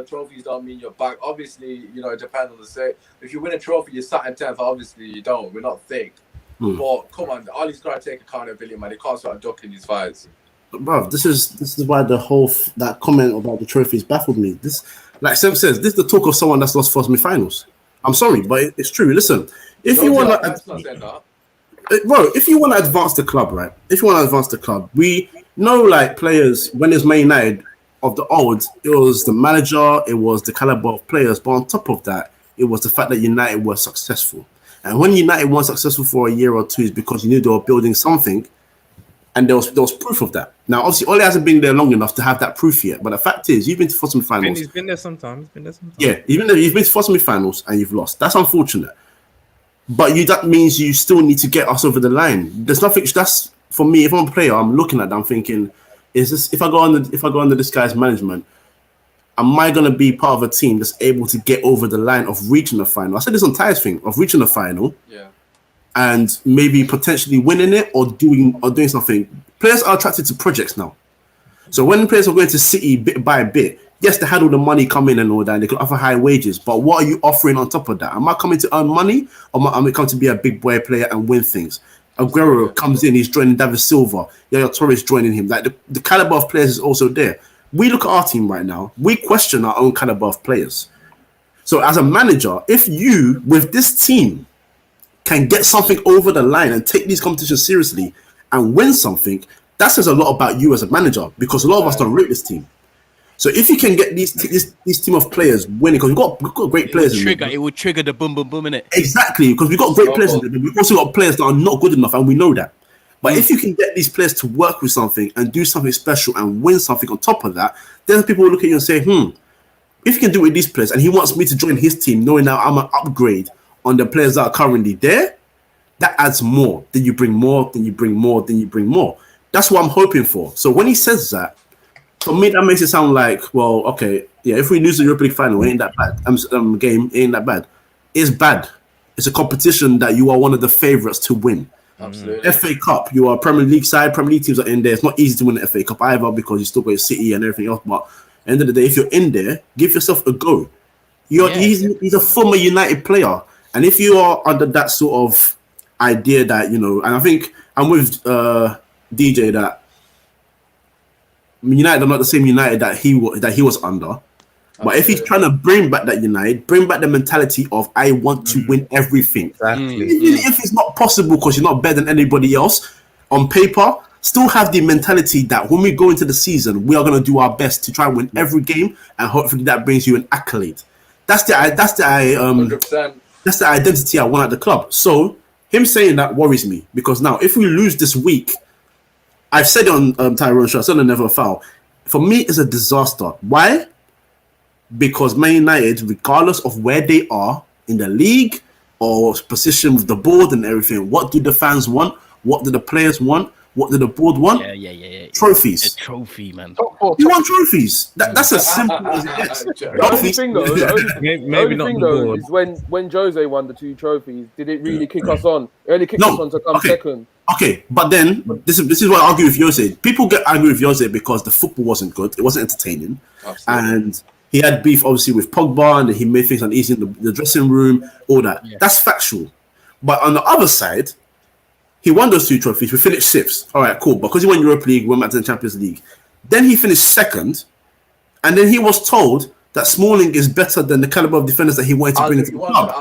Trophies don't mean you're back. Obviously, you know, it depends on the set. If you win a trophy, you're sat in 10th. Obviously, you don't. We're not thick. But come on, Ollie's got to take accountability, man. He can't start ducking his fights. Bro, this is why the whole that comment about the trophies baffled me. This, like Sam says, this is the talk of someone that's lost first semi-finals. I'm sorry, but it's true. Listen, if you want to, bro, if you want to advance the club, right? If you want to advance the club, we know like players when it's Man United of the old, it was the manager, it was the caliber of players, but on top of that, it was the fact that United were successful. And when United weren't successful for a year or two, is because you knew they were building something. And there was proof of that. Now, obviously, Ole hasn't been there long enough to have that proof yet. But the fact is, you've been to four semi-finals. He's been there sometimes. Yeah, you've been to four semi-finals and you've lost. That's unfortunate. But that means you still need to get us over the line. There's nothing. That's for me. If I'm a player, I'm looking at that. I'm thinking, is this? If I go under this guy's management, am I going to be part of a team that's able to get over the line of reaching the final? I said this on Ty's thing of reaching the final. Yeah. And maybe potentially winning it or doing something. Players are attracted to projects now. So when players are going to City bit by bit, yes, they had all the money come in and all that, and they could offer high wages. But what are you offering on top of that? Am I coming to earn money, or am I coming to be a big boy player and win things? Aguero comes in, he's joining David Silva. Yaya Torres joining him. Like the caliber of players is also there. We look at our team right now. We question our own caliber of players. So as a manager, if you with this team can get something over the line and take these competitions seriously and win something, that says a lot about you as a manager, because a lot of us don't rate this team. So if you can get these team of players winning, because we've got great players. It will trigger the boom, boom, boom, innit? Exactly, because we've got great players in there. We've also got players that are not good enough, and we know that. But if you can get these players to work with something and do something special and win something on top of that, then people will look at you and say, if you can do it with these players, and he wants me to join his team, knowing that I'm an upgrade on the players that are currently there, that adds more. Then you bring more, then you bring more, then you bring more. That's what I'm hoping for. So when he says that, for me, that makes it sound like, well, okay, yeah, if we lose the Europa League final, it ain't that bad. Game, it ain't that bad. It's bad. It's a competition that you are one of the favourites to win. Absolutely. FA Cup, you are a Premier League side. Premier League teams are in there. It's not easy to win the FA Cup either, because you still got City and everything else. But at the end of the day, if you're in there, give yourself a go. He's a former United player. And if you are under that sort of idea that, you know, and I think I'm with DJ that United are not the same United that he was under. But if he's trying to bring back that United, bring back the mentality of I want to win everything. Even if it's not possible because you're not better than anybody else on paper, still have the mentality that when we go into the season, we are going to do our best to try and win every game, and hopefully that brings you an accolade. That's the 100%. That's the identity I want at the club. So him saying that worries me, because now if we lose this week, I've said it on Tyrone Show, I said on Never Foul. For me, it's a disaster. Why? Because Man United, regardless of where they are in the league or position with the board and everything, what do the fans want? What do the players want? What do the board want? Yeah. Trophies. A trophy, man. You want trophies. That's as simple as it gets. The only thing though is when Jose won the 2 trophies, did it really kick us on? It only kicked us on to come second. Okay, but then this is what I argue with Jose. People get angry with Jose because the football wasn't good. It wasn't entertaining. Absolutely. And he had beef obviously with Pogba, and he made things uneasy in the dressing room, all that. Yeah. That's factual. But on the other side, he won those 2 trophies. We finished 6th. All right, cool. Because he won Europa League, went back to the Champions League. Then he finished 2nd, and then he was told that Smalling is better than the caliber of defenders that he wanted to bring into the club.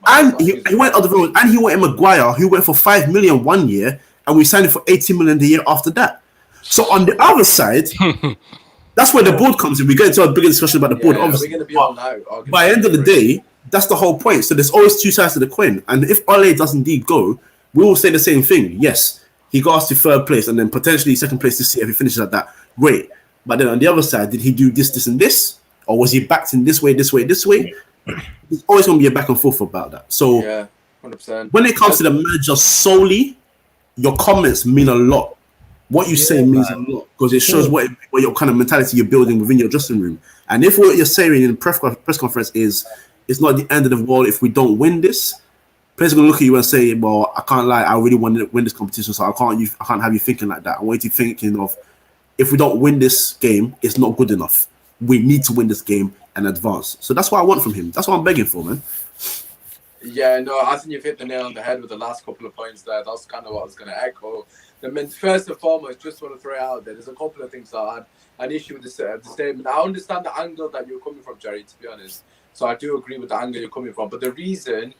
And he went Alderweireld, and he went Maguire, who went for 5 million 1 year, and we signed him for 80 million the year after that. So on the other side, that's where the board comes in. We get into a bigger discussion about the board, obviously. By the end of the day, that's the whole point. So there's always 2 sides to the coin. And if Ole does indeed go, we will say the same thing. Yes, he got us to 3rd place and then potentially 2nd place this year if he finishes at that. Great. But then on the other side, did he do this, and this? Or was he backed in this way? There's always going to be a back and forth about that. So 100%. When it comes to the manager solely, your comments mean a lot. What you say means a lot because it shows what your kind of mentality you're building within your dressing room. And if what you're saying in the press conference is it's not the end of the world if we don't win this, players are going to look at you and say, well, I can't lie, I really want to win this competition, so I can't have you thinking like that. I want you thinking of, if we don't win this game, it's not good enough. We need to win this game and advance. So that's what I want from him. That's what I'm begging for, man. Yeah, no, I think you've hit the nail on the head with the last couple of points there. That's kind of what I was going to echo. First and foremost, just want to throw it out there. There's a couple of things that I had an issue with the statement. I understand the angle that you're coming from, Jerry, to be honest. So I do agree with the angle you're coming from. But the reason,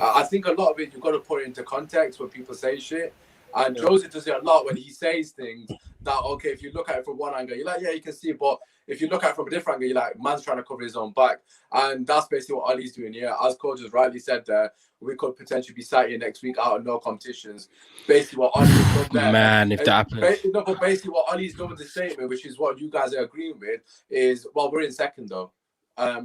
I think a lot of it, you've got to put it into context when people say shit. And Jose does it a lot when he says things that, okay, if you look at it from one angle, you're like, yeah, you can see it. But if you look at it from a different angle, you're like, man's trying to cover his own back. And that's basically what Ali's doing here. As coach has rightly said there, we could potentially be sat here next week out of no competitions. Basically what Ali's done there. Man, if that happens. But basically what Ali's done with the statement, which is what you guys are agreeing with, is, well, we're in second though.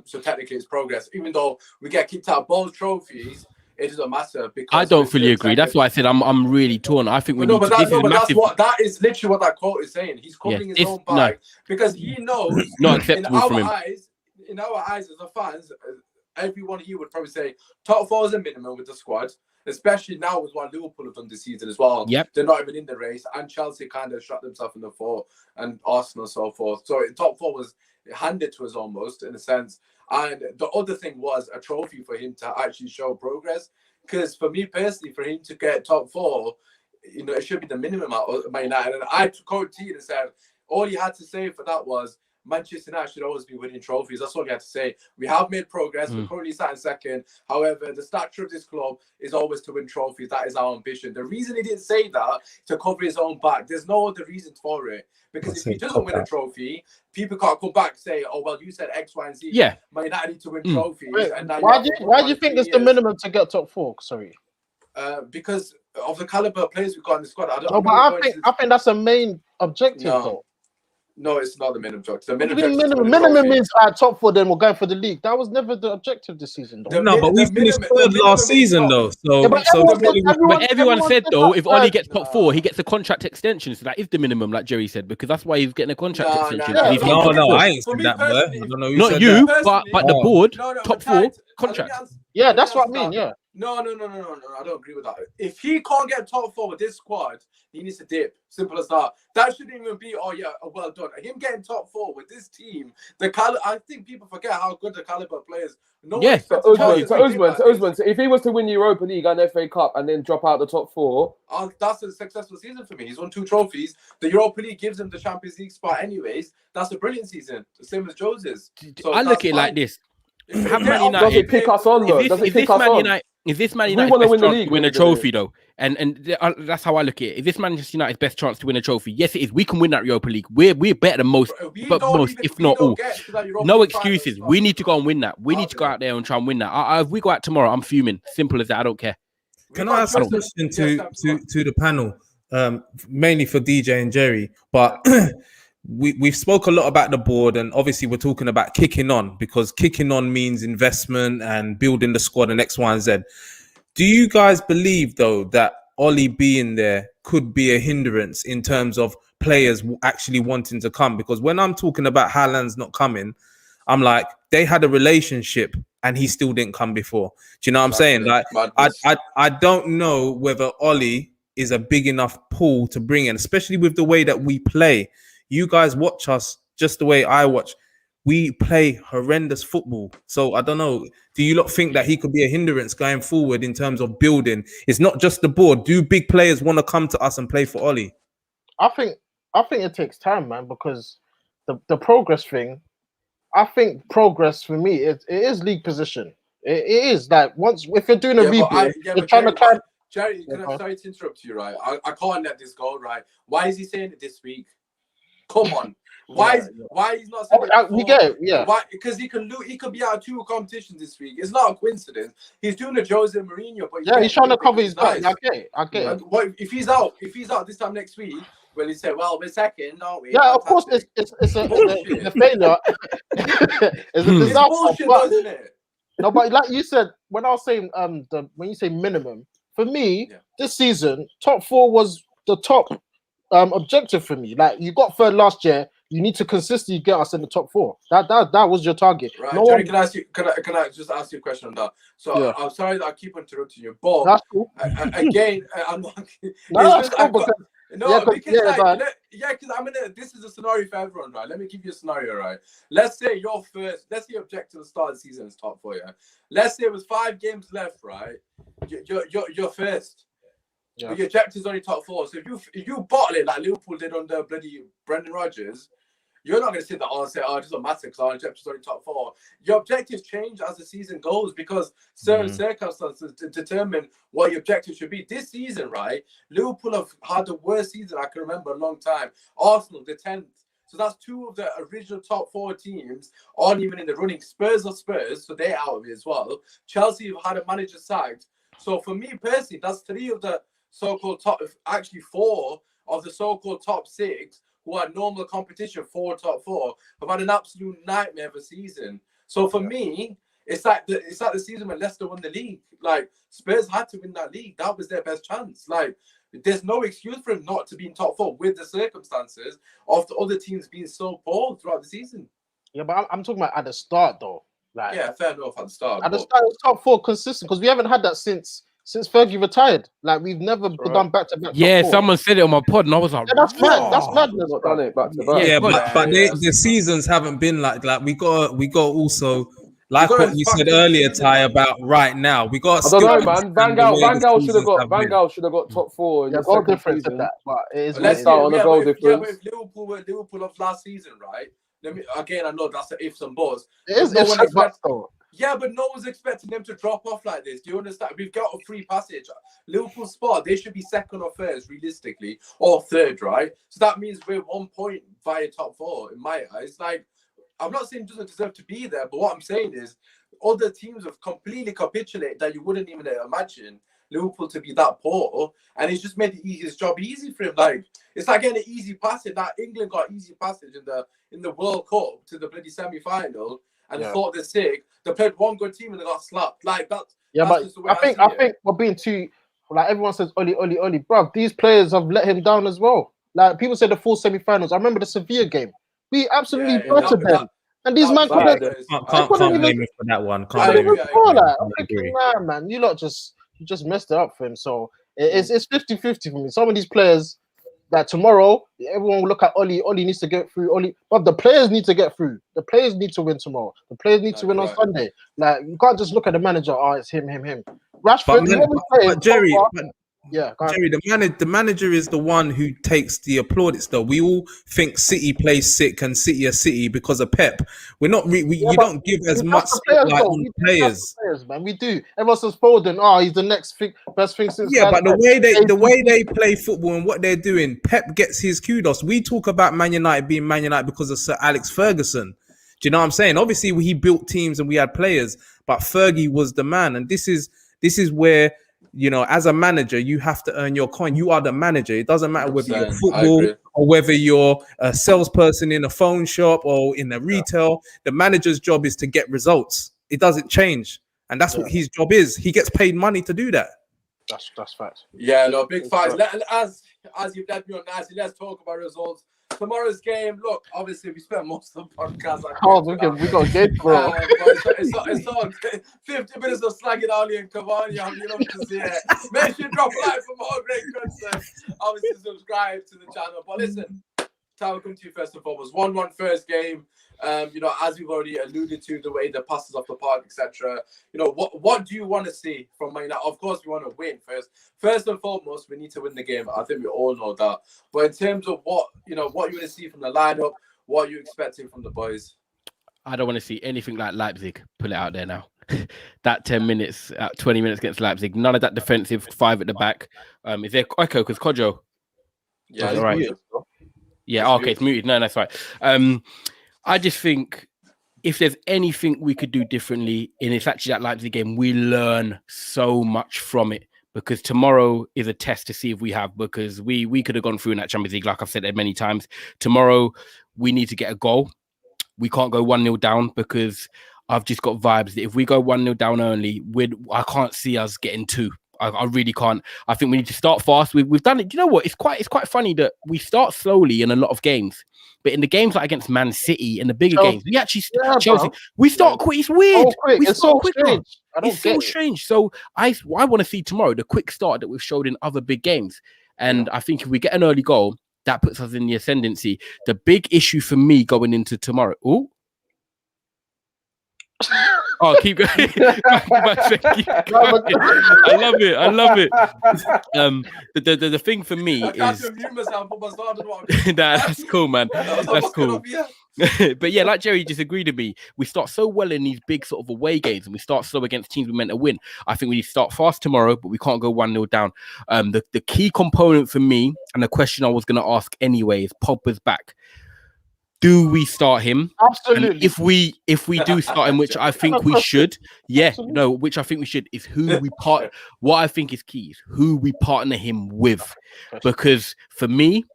So technically it's progress. Even though we get kicked out of both trophies, it doesn't matter because I don't fully agree. That's why I said I'm really torn. I think we need to. That is literally what that quote is saying. He's covering his own back because he knows. Not acceptable from him. In our eyes as the fans, everyone here would probably say top 4 is a minimum with the squad, especially now with what Liverpool have done this season as well. Yep. They're not even in the race, and Chelsea kind of shot themselves in the 4, and Arsenal and so forth. So top 4 was handed to us almost in a sense. And the other thing was a trophy for him to actually show progress. Because for me personally, for him to get top 4, you know, it should be the minimum at Man United. And I quoted and said, all he had to say for that was, Manchester United should always be winning trophies. That's all he had to say. We have made progress. We're currently sat in second. However, the stature of this club is always to win trophies. That is our ambition. The reason he didn't say that, to cover his own back, there's no other reason for it. Because if he doesn't win a trophy, people can't come back and say, oh, well, you said X, Y, and Z. Yeah. Man United need to win trophies. Wait, and now why do you think there's the minimum to get top 4? Sorry. Because of the caliber of players we've got in the squad. I think that's a main objective, though. No, it's not the minimum objective. The minimum means top 4, then we'll go for the league. That was never the objective this season, though. But we finished 3rd last season, though. So, but everyone said, though, if Oli gets top 4, he gets a contract extension. So that is the minimum, like Jerry said, because that's why he's getting a contract extension. No, I ain't said that, bro. I don't know. Not you, but the board, top 4 contract. Yeah, that's what I mean. Yeah. No. I don't agree with that. If he can't get top 4 with this squad, he needs to dip. Simple as that. That shouldn't even be, oh yeah, well done. Him getting top 4 with this team, I think people forget how good the caliber of players. So Usmaan, so if he was to win the Europa League and FA Cup and then drop out the top 4, that's a successful season for me. He's won 2 trophies. The Europa League gives him the Champions League spot anyways. That's a brilliant season. The same as Jose's. So I look at it like this. Does it pick us on though? Is this Man United's best chance to win a trophy though? And that's how I look at it. Is this Manchester United's best chance to win a trophy? Yes, it is. We can win that Europa League. We're better than most, if not all. No excuses. We need to go and win that. We need to go out there and try and win that. If we go out tomorrow, I'm fuming. Simple as that. I don't care. Can I ask a question to the panel, mainly for DJ and Jerry? But we've spoke a lot about the board, and obviously we're talking about kicking on, because kicking on means investment and building the squad and X, Y, and Z. Do you guys believe, though, that Oli being there could be a hindrance in terms of players actually wanting to come? Because when I'm talking about Haaland's not coming, I'm like, they had a relationship and he still didn't come before. Do you know what I'm saying? Like, I don't know whether Oli is a big enough pool to bring in, especially with the way that we play. You guys watch us just the way I watch. we play horrendous football. So I don't know. Do you not think that he could be a hindrance going forward in terms of building? It's not just the board. Do big players want to come to us and play for Ollie? I think it takes time, man, because the progress thing. I think progress for me it is league position. It is like once if you're doing a rebuild, you're trying to climb. Jerry, sorry to interrupt you, right? I can't let this go, right? Why is he saying it this week? Come on. Why he's not saying it we get it, yeah. Why? Because he could be out of 2 competitions this week. It's not a coincidence. He's doing a Jose Mourinho, but he's trying to cover his back. I get it. What if he's out this time next week? Well, he said, "Well, we're second, aren't we?" Yeah, of course, it's a failure. It's a disaster. Bullshit, isn't it? No, but like you said, when I was saying when you say minimum, for me this season, top 4 was the top objective for me. Like you got third last year, you need to consistently get us in the top 4. That was your target. Right, Jerry, can I just ask you a question on that? So I'm sorry that I keep interrupting you, but that's cool. Again, I'm not. That's cool because This is a scenario for everyone, right? Let me give you a scenario, right? Let's say your objective to start the season is top 4, yeah. Let's say it was 5 games left, right? You're first. Yeah. But your objective is only top 4. So if you bottle it like Liverpool did under bloody Brendan Rodgers, you're not going to sit there and say, "Oh, it doesn't matter because our objective is only top 4." Your objectives change as the season goes because certain circumstances determine what your objective should be. This season, right? Liverpool have had the worst season I can remember a long time. Arsenal, the 10th. So that's 2 of the original top 4 teams aren't even in the running. Spurs are Spurs, so they're out of it as well. Chelsea have had a manager sacked. So for me personally, that's 3 of the so-called top, actually 4 of the so-called top 6 who are normal competition for top 4 have had an absolute nightmare of a season. So for me, it's like the season when Leicester won the league. Like Spurs had to win that league. That was their best chance. Like there's no excuse for him not to be in top 4 with the circumstances of the other teams being so poor throughout the season. Yeah, but I'm talking about at the start though. Like yeah, fair enough at the start. At the start, it was top 4 consistent because we haven't had that since Fergie retired. Like we've never done back to back. Yeah, someone said it on my pod, and I was like, that's mad. That's madness. Not done it back to back. Yeah, but the seasons haven't been like we got also like what you said earlier, Ty, about right now. We got. I don't know, man. Van Gaal should have got top 4. Yeah, goal difference in that, but it is. Let's start on the goal difference. Yeah, but if Liverpool of last season, right? I know that's the ifs and buts. It is ifs and buts though. Yeah, but no one's expecting them to drop off like this. Do you understand? We've got a free passage. Liverpool spot, they should be second or first, realistically, or third, right? So that means we're 1 point via top 4, in my eyes. Like, I'm not saying he doesn't deserve to be there, but what I'm saying is other teams have completely capitulated that you wouldn't even imagine Liverpool to be that poor, and he's just made his job easy for him. Like, it's like getting an easy passage. That England got easy passage in the World Cup to the bloody semi-final, and thought they're sick. They played one good team and they got slapped. Like that. Yeah, but I think we're being too like everyone says, Oli, bro. These players have let him down as well. Like people say the 4 semi-finals. I remember the Sevilla game. We absolutely battered them. And these man can't blame him for that one. Can't blame him for that. I'm thinking, man, you just messed it up for him. So it's 50-50 for me. Some of these players. That tomorrow, everyone will look at Oli. Oli needs to get through. But the players need to get through. The players need to win tomorrow. The players need to win on Sunday. Like you can't just look at the manager. Oh, it's him. Rashford, but Jerry, the manager is the one who takes the applaudits. Though we all think City plays sick and City are City because of Pep. We're not. You don't give as much spotlight on players, man. We do. Everyone says Foden. Oh, he's the next best thing since. Yeah, but the way they play football and what they're doing, Pep gets his kudos. We talk about Man United being Man United because of Sir Alex Ferguson. Do you know what I'm saying? Obviously, he built teams and we had players, but Fergie was the man, and this is where. You know, as a manager, you have to earn your coin. You are the manager. It doesn't matter whether you're football or whether you're a salesperson in a phone shop or in a retail. The manager's job is to get results. It doesn't change. And that's what his job is. He gets paid money to do that. That's facts. Yeah, no, big facts. As you've led me on nicely, let's talk about results. Tomorrow's game, look, obviously we spent most of the podcast. We got a game, bro. It's not 50 minutes of slagging Ali and Cavani. I'm love to see it. Make sure you drop a like for more great content. Obviously, subscribe to the channel. But listen, I'll come to you first and foremost. 1-1 first game. You know, as we've already alluded to, the way the passes off the park, etc. You know, what do you want to see from Man United? Of course, we want to win first. First and foremost, we need to win the game. I think we all know that. But in terms of what you want to see from the lineup, what are you expecting from the boys? I don't want to see anything like Leipzig. Pull it out there now. That 10 minutes, 20 minutes against Leipzig. None of that defensive 5 at the back. Is there Echo? Because Kojo. Yeah, all right. Yeah, okay, it's muted. No, that's right. I just think if there's anything we could do differently, and it's actually that Leipzig game, we learn so much from it. Because tomorrow is a test to see if we have, because we could have gone through in that Champions League, like I've said it many times. Tomorrow, we need to get a goal. We can't go 1-0 down, because I've just got vibes that if we go 1-0 down early, I can't see us getting 2. I really can't. I think we need to start fast. We've done it. Do you know what? It's quite funny that we start slowly in a lot of games, but in the games like against Man City and the bigger games, we actually Chelsea. We start quick. It's weird. It's so strange. It's so strange. So I want to see tomorrow the quick start that we've showed in other big games, and I think if we get an early goal, that puts us in the ascendancy. The big issue for me going into tomorrow. Oh, keep going. I love it. The thing for me is that's cool, man. That's cool. But yeah, like Jerry just agreed with me. We start so well in these big sort of away games, and we start slow against teams we're meant to win. I think we need to start fast tomorrow, but we can't go 1-0 down. The key component for me, and the question I was going to ask anyway, is Pogba's back. Do we start him? Absolutely. And if we do start him, which I think we should, which I think we should, is who we part. What I think is key is who we partner him with, because for me,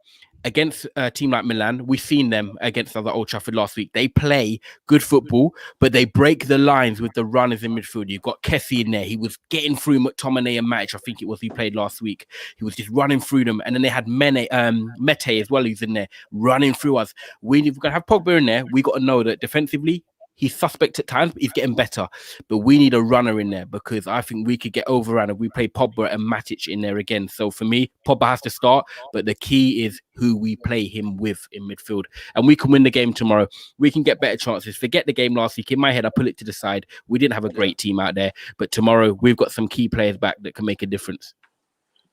against a team like Milan, we've seen them against other Old Trafford last week. They play good football, but they break the lines with the runners in midfield. You've got Kessie in there. He was getting through McTominay and Matic. I think it was he played last week. He was just running through them. And then they had Mete as well, who's in there running through us. We're going to have Pogba in there. We got to know that defensively, he's suspect at times, but he's getting better. But we need a runner in there, because I think we could get overrun if we play Pogba and Matic in there again. So for me, Pogba has to start, but the key is who we play him with in midfield. And we can win the game tomorrow. We can get better chances. Forget the game last week. In my head, I pull it to the side. We didn't have a great team out there, but tomorrow we've got some key players back that can make a difference.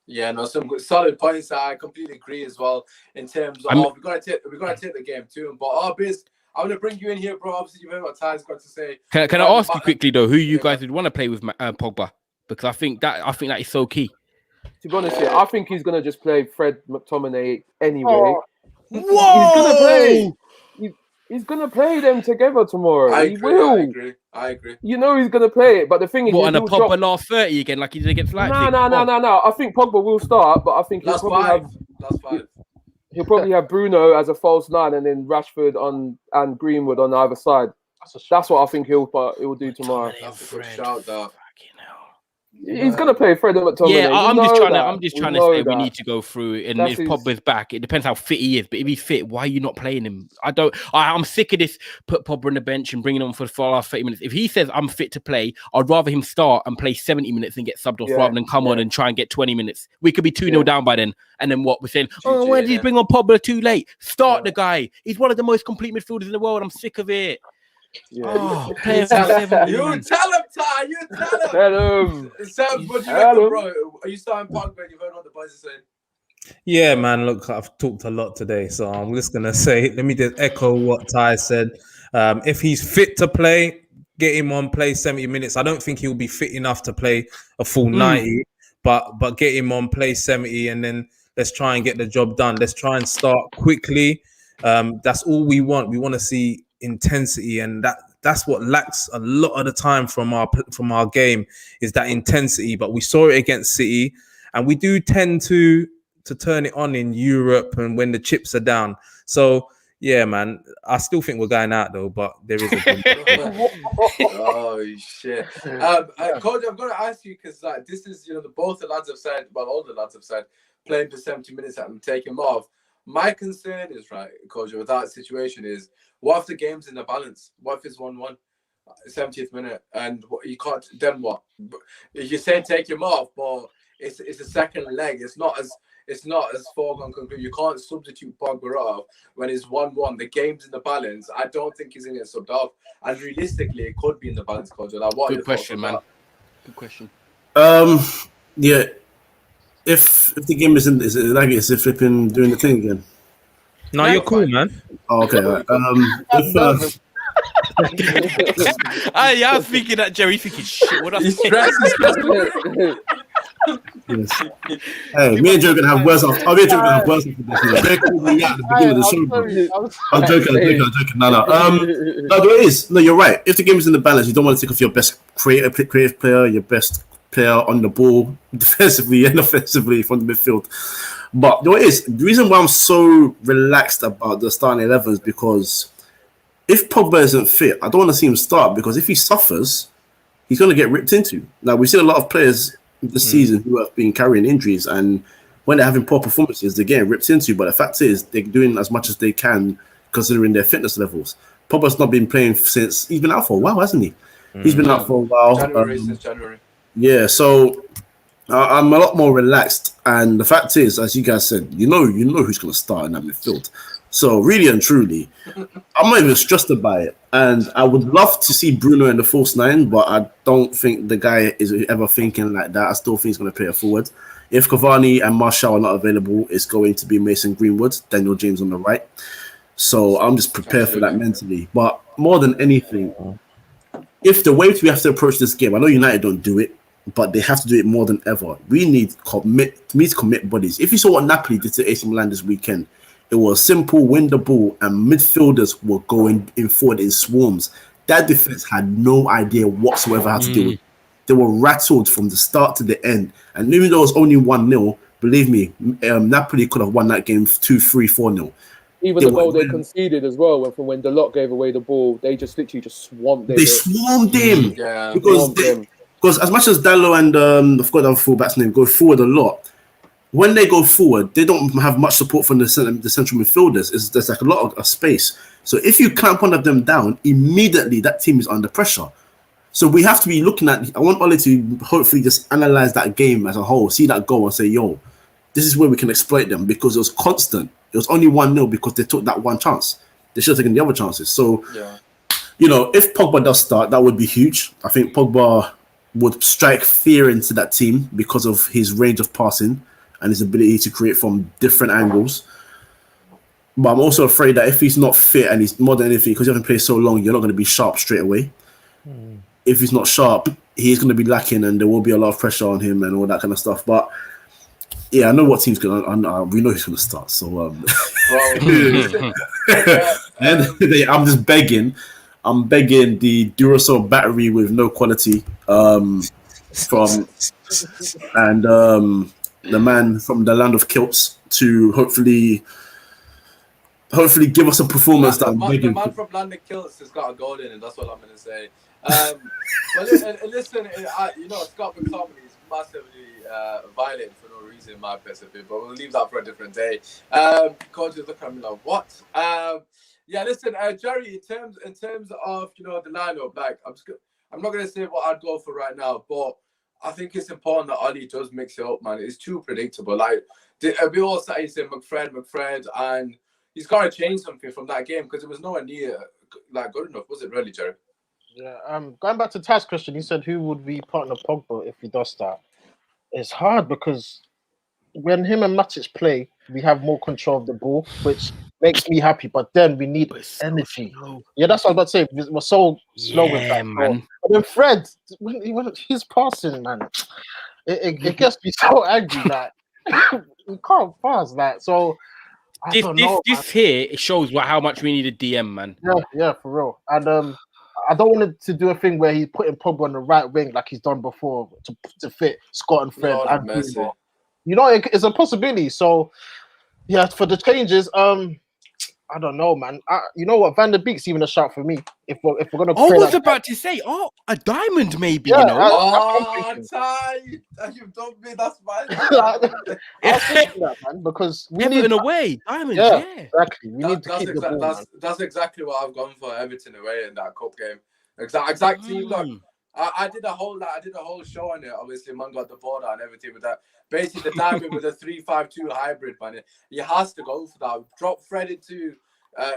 Yeah, no, some good, solid points. I completely agree as well in terms of we're gonna take the game too. But I'm going to bring you in here, bro. Obviously, you've heard what Ty's got to say. Can I ask you quickly, though, who you guys would want to play with Pogba? Because I think that is so key. To be honest, I think he's going to just play Fred McTominay anyway. Whoa! He's going to play. He's going to play them together tomorrow. I agree. I agree. You know he's going to play it, but the thing is... What, and a Pogba last 30 again, like he did against Leipzig? No. I think Pogba will start, but I think Last five. He'll probably have Bruno as a false 9 and then Rashford and Greenwood on either side. That's what I think he'll do tomorrow. That's a good shout, though. He's gonna play Fred McTominay. Yeah, I'm just trying to say we need to go through. And if Pogba's back, it depends how fit he is. But if he's fit, why are you not playing him? I'm sick of this. Put Pogba on the bench and bringing him on for the last 30 minutes. If he says I'm fit to play, I'd rather him start and play 70 minutes and get subbed off rather than come on and try and get 20 minutes. We could be 2-0 down by then. And then what we're saying? Why did you bring on Pogba too late? Start the guy. He's one of the most complete midfielders in the world. I'm sick of it. Yeah. You tell him, Ty. You tell him. Sam, what do you reckon, bro? Are you starting Pogba? You've heard what the boys are saying. Yeah, man. Look, I've talked a lot today, so I'm just gonna say. Let me just echo what Ty said. If he's fit to play, get him on. Play 70 minutes. I don't think he'll be fit enough to play a full 90, but get him on. Play 70, and then let's try and get the job done. Let's try and start quickly. That's all we want. We want to see intensity, and that's what lacks a lot of the time from our game is that intensity. But we saw it against City, and we do tend to turn it on in Europe and when the chips are down. So yeah, man, I still think we're going out though, but there is a oh shit. Coach, I'm going to ask you because this is both the lads have said, well, all the lads have said, playing for 70 minutes and take him off. My concern is, Coach, with that situation is, what if the game's in the balance? What if it's 1-1, 70th minute, and you can't? Then what? You're saying take him off, but it's a second leg. It's it's not as foregone conclusion. You can't substitute Pogba off when it's 1-1. The game's in the balance. I don't think he's going to get subbed off. And realistically, it could be in the balance, Coach. Like, what Good question, man. Good question. Yeah. If the game is it like it's flipping doing the thing again? No, you're cool, man. Oh, okay. Right. I was thinking that Jerry thinking shit. What He's stressed. Yes. Hey, me and Joe gonna have worse off. Me and Joe gonna have worse off this. They called me out at the beginning of the show, bro. I'm joking. No. No, there is. No, you're right. If the game is in the balance, you don't want to take off your best creative player, your best player on the ball, defensively and offensively from the midfield. But there is the reason why I'm so relaxed about the starting 11 is because if Pogba isn't fit, I don't want to see him start, because if he suffers, he's going to get ripped into. Now, we've seen a lot of players this season who have been carrying injuries, and when they're having poor performances, they're getting ripped into. But the fact is, they're doing as much as they can considering their fitness levels. Pogba's not been playing since he's been out for a while, hasn't he? He's been out for a while. Since January. Yeah, so I'm a lot more relaxed. And the fact is, as you guys said, you know who's going to start in that midfield. So really and truly, I'm not even stressed about it. And I would love to see Bruno in the false nine, but I don't think the guy is ever thinking like that. I still think he's going to play a forward. If Cavani and Martial are not available, it's going to be Mason Greenwood, Daniel James on the right. So I'm just prepared for that mentally. But more than anything, if the way we have to approach this game, I know United don't do it, but they have to do it more than ever. We need to commit bodies. If you saw what Napoli did to AC Milan this weekend, it was simple, win the ball, and midfielders were going in forward in swarms. That defense had no idea whatsoever how to do it. They were rattled from the start to the end. And even though it was only 1-0, believe me, Napoli could have won that game 2-3, 4-0. Even the goal they conceded as well, when Dalot gave away the ball, they just literally swamped him. They swarmed him. Yeah. Because as much as Dalot and I forgot the other fullback's name go forward a lot, when they go forward, they don't have much support from the central midfielders. There's like a lot of space. So if you clamp one of them down, immediately that team is under pressure. So we have to be looking at. I want Ole to hopefully just analyze that game as a whole, see that goal, and say, "Yo, this is where we can exploit them," because it was constant. It was only 1-0 because they took that one chance. They should have taken the other chances. So, if Pogba does start, that would be huge. I think Pogba would strike fear into that team because of his range of passing and his ability to create from different angles. But I'm also afraid that if he's not fit, and he's more than anything, because you haven't played so long, you're not going to be sharp straight away. If he's not sharp, he's going to be lacking, and there will be a lot of pressure on him and all that kind of stuff. But yeah, I know what team's going to. We know who's going to start. So, and I'm just begging. I'm begging the Duracell battery with no quality the man from the land of kilts to hopefully give us a performance the man from land of kilts has got a goal in it. That's what I'm going to say. But listen, Scott McTominay is massively violent for no reason, in my perspective. But we'll leave that for a different day. Coach is looking at me like, what? Yeah, listen, Jerry. In terms of the lineup, like I'm not going to say what I'd go for right now, but I think it's important that Ollie does mix it up, man. It's too predictable. Like we all started saying McFred, and he's got to change something from that game because it was nowhere near like good enough, was it really, Jerry? Yeah. Going back to Taz's question, he said who would be partner Pogba if he does start. It's hard because when him and Matic play, we have more control of the ball, which makes me happy. But then we need energy. Yeah, that's what I was about to say. We're so slow with that, man. But then Fred, when he's passing, man, it gets me so angry that we can't pass that. So this here, it shows how much we need a DM, man. Yeah, for real. And I don't want him to do a thing where he's putting Pogba on the right wing like he's done before to fit Scott and Fred. It's a possibility. So yeah, for the changes, I don't know, man. You know what? Van der Beek's even a shout for me. If we're gonna. I was about to say, a diamond maybe. Yeah, you've done me. That's fine. I was thinking that, man, because we Everton away, diamond. Yeah, exactly. We need to keep the ball. That's exactly what I've gone for. Everton away in that cup game. Exact team. Look, I did a whole show on it. Obviously, man got the border and everything with that. Basically, the diamond with a 3-5-2 hybrid, man. He has to go for that. Drop Fred into,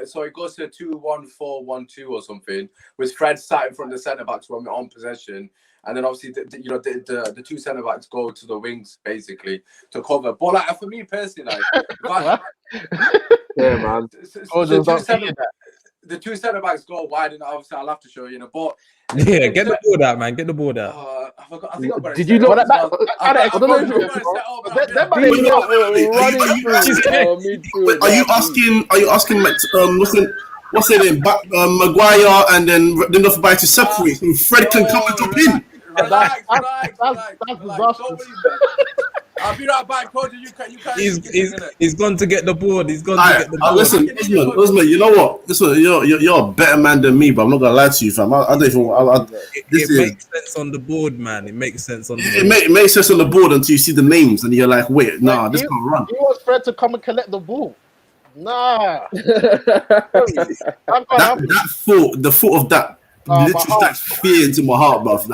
so it goes to 2-1-4-1-2 or something, with Fred sat in front of the centre backs when we're on possession, and then obviously the two centre backs go to the wings basically to cover. But like for me personally, like, Yeah, man. the two centre backs go wide, and obviously I'll have to show you, but yeah, get the board out, man. Get the board out. I forgot. I think I've got it Did set you know up. Are you asking what's their name? Maguire and then Lindelof by to separate, so Fred can come and jump in. Relax. I'll be right back, Cody. You can't. He's gone to get the board. He's gone to get the board. Listen, Usmaan, you know what? Listen, you're a better man than me, but I'm not gonna lie to you, fam. I don't even. It makes sense on the board, man. It makes sense on the board. It makes sense on the board until you see the names and you're like, wait, nah, this can't run. He wants Fred to come and collect the ball. Nah. The thought of that literally strikes fear into my heart, bruv.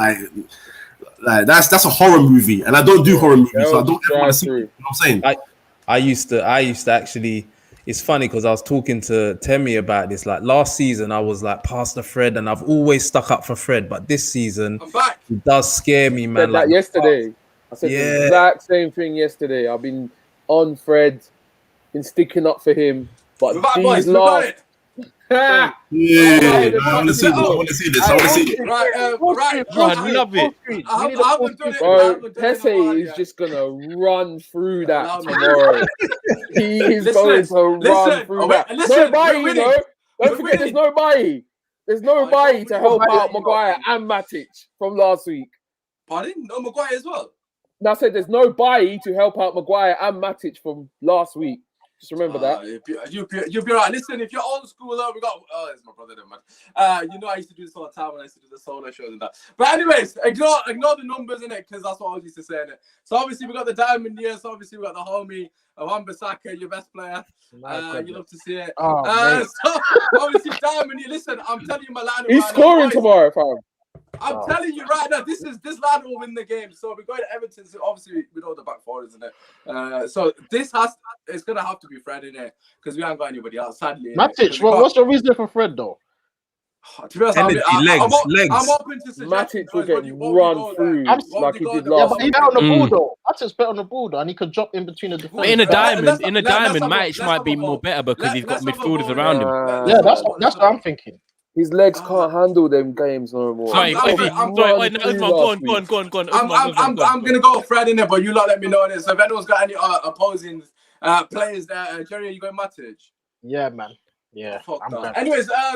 Like that's a horror movie, and I don't do horror movies, so I don't ever want to see it. You know what I'm saying? I used to actually. It's funny because I was talking to Temi about this. Like last season, I was like Pastor Fred, and I've always stuck up for Fred. But this season, it does scare me, man. I said that yesterday. I said the exact same thing yesterday. I've been on Fred, been sticking up for him. But these last... I want to see this. Right. I love it. I haven't done it. Pese is just gonna run through that tomorrow. He's going to run through that. Nobody, you know. Don't forget, there's nobody. There's nobody to help out Maguire and Matic from last week. Pardon? No Maguire as well. And I said there's nobody to help out Maguire and Matic from last week. Just remember that. You'll be right. Listen, if you're old school, we got. Oh, it's my brother, man. You know, I used to do this all the time when I used to do the solo shows and that. But anyways, ignore the numbers in it, because that's what I was used to saying it. So obviously we got the diamond here. So obviously we got the homie Wan-Bissaka, your best player. You love to see it. So obviously diamond here. Listen, I'm telling you, Milan. He's scoring tomorrow, fam. I'm telling you right now, this lad will win the game. So we're going to Everton. So obviously, we know the back four, isn't it? So it's gonna have to be Fred in it, because we haven't got anybody else. Sadly, Matic. Well, what's your reason for Fred though? To be honest, legs. I'm open to Matic will get run through like he did last. But he's better on the ball though. Matic's better on the ball though, and he could drop in between the defenders. In a diamond, Matic might be more better because he's got midfielders around him. Yeah, that's what I'm thinking. His legs can't handle them games no more. Go on. I'm gonna go Fred in there, but you lot let me know this. So if anyone's got any opposing players there, Jerry, are you going Matic? Yeah, man. Yeah. Anyways, so I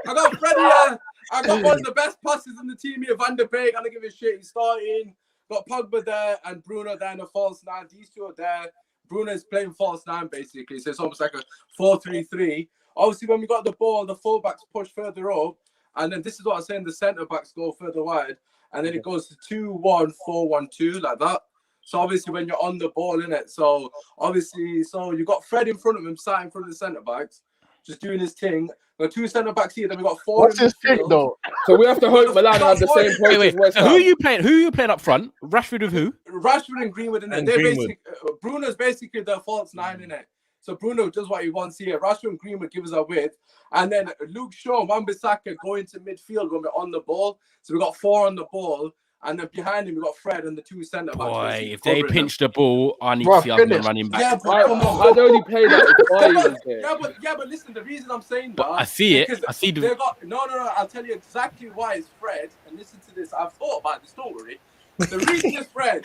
got Fred here. I got one of the best passes in the team here, Van der Beek. I don't give a shit. He's starting. Got Pogba there and Bruno there in the false nine. These two are there. Bruno's playing false nine basically, so it's almost like a 4-3-3. Obviously, when we got the ball, the fullbacks push further up, and then this is what I'm saying: the centre backs go further wide, and then it goes to 2-1-4-1-2 like that. So obviously, when you're on the ball, innit? So obviously, you got Fred in front of him, sat in front of the centre backs, just doing his thing. The two centre backs here, then we got four. What's his thing though? So we have to hope Milan have the same point as West Ham. Who are you playing? Who are you playing up front? Rashford with who? Rashford and Greenwood, innit? Bruno's basically the false nine, innit? So Bruno does what he wants here. Rashford and Greenwood give us a width. And then Luke Shaw, Wan-Bissaka go into midfield when we're on the ball. So we got four on the ball. And then behind him, we got Fred and the two centre backs. Boy, if they pinch the ball, I need to see them running back. Yeah, but I'd only play that if yeah, but listen, the reason I'm saying that... I see it. I see the... No, I'll tell you exactly why it's Fred. And listen to this. I've thought about this, don't worry. The reason is Fred.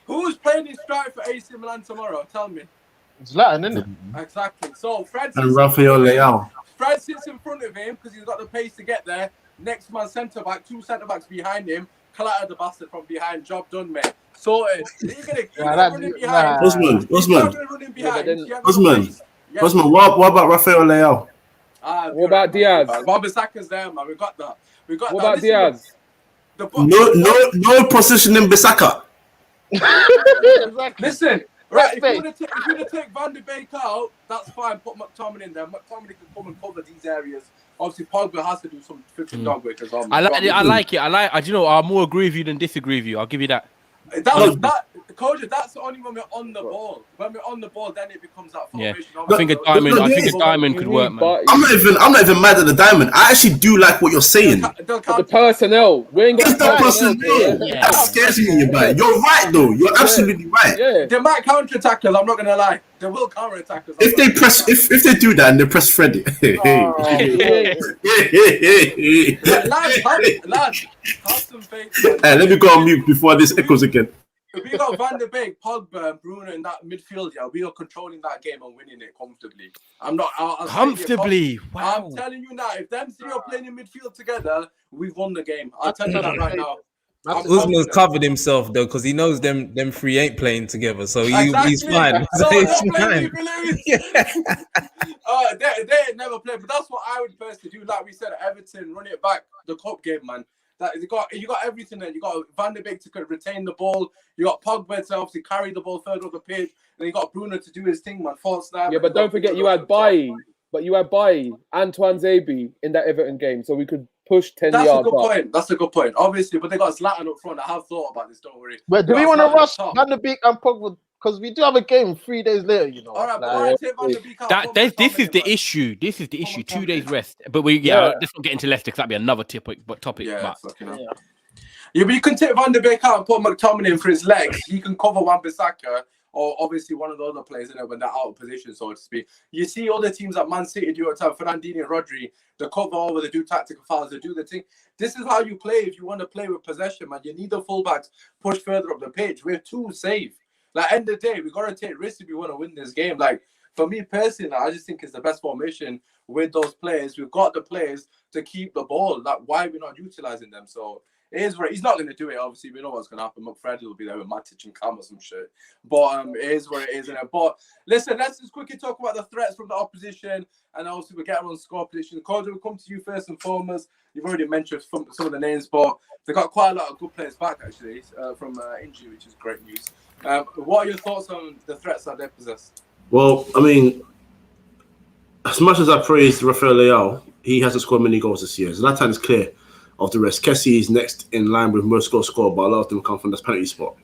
Who's playing in strike for AC Milan tomorrow? Tell me. Zlatan, isn't it? Exactly. So Fred and Rafael Leao. Fred sits in front of him because he's got the pace to get there. Next man centre back, two centre backs behind him. Clatter the bastard from behind. Job done, mate. Sorted. You're gonna run him behind. Usmaan. Usmaan. What about Rafael Leao? What about Diaz? Wan-Bissaka's there, man. We got that. What about Diaz? No position in Bissaka. Listen. Right, if you want to take Van de Beek out, that's fine. Put McTominay in there. McTominay can come and cover these areas. Obviously, Pogba has to do some flipping dog work as well. I like it. Do you know? I'll more agree with you than disagree with you. I'll give you that. Coach, that's only when we're on the ball. When we're on the ball, then it becomes that formation. Yeah. I think a diamond could work, man. I'm not even mad at the diamond. I actually do like what you're saying. The personnel. We ain't got the personnel. That scares me about it. You're right, though. You're absolutely right. Yeah. They might counter attack us. I'm not gonna lie. They will counter attack us. If they do that and they press Freddy. Lads, have some faith. Hey, let me go on mute before this echoes again. If we got Van de Beek, Pogba, and Bruno in that midfield, we are controlling that game and winning it comfortably. Comfortably. Wow. I'm telling you now, if them three are playing in midfield together, we've won the game. I'll tell you that right now. Usman's covered himself though, because he knows them three ain't playing together, so he's fine. So he's fine. They ain't never played, but that's what I would personally do. Like we said, Everton, run it back, the cup game, man. That you got everything there. You got Van de Beek to retain the ball. You got Pogba to obviously carry the ball further up the pitch. Then you got Bruno to do his thing, man. False snap. Yeah, but don't forget you had Bailly. But you had Bailly, Antoine Zabi in that Everton game, so we could push 10 yards. That's a good point. Obviously, but they got Zlatan up front. I have thought about this. Don't worry. But do we want to rush Van de Beek and Pogba? Because we do have a game 3 days later, you know. All right, take Van de Beek out. This is the issue. This is the issue. 2 days rest. But let's not get into Leicester because that'd be another topic. Yeah, but you can take Van de Beek out and put McTominay in for his legs. He can cover Wan-Bissaka or obviously one of the other players in it when they're out of position, so to speak. You see other teams like Man City do it time. Fernandinho and Rodri, they cover over, they do tactical fouls, they do the thing. This is how you play if you want to play with possession, man. You need the fullbacks push further up the pitch. We're too safe. Like, end of the day, we got to take risks if we want to win this game. Like, for me personally, I just think it's the best formation with those players. We've got the players to keep the ball. Like, why are we not utilizing them? So it is where he's not going to do it. Obviously, we know what's going to happen. McFreddy will be there with Matic and Cam or some shit. But it is where it is, isn't it? But listen, let's just quickly talk about the threats from the opposition, and also we get on score position. Cody, we'll come to you first and foremost. You've already mentioned some of the names, but they got quite a lot of good players back actually from injury, which is great news. What are your thoughts on the threats that they possess? Well, I mean, as much as I praised Rafael Leao, he hasn't scored many goals this year. So that time is clear of the rest. Kessie is next in line with most goals scored, but a lot of them come from this penalty spot.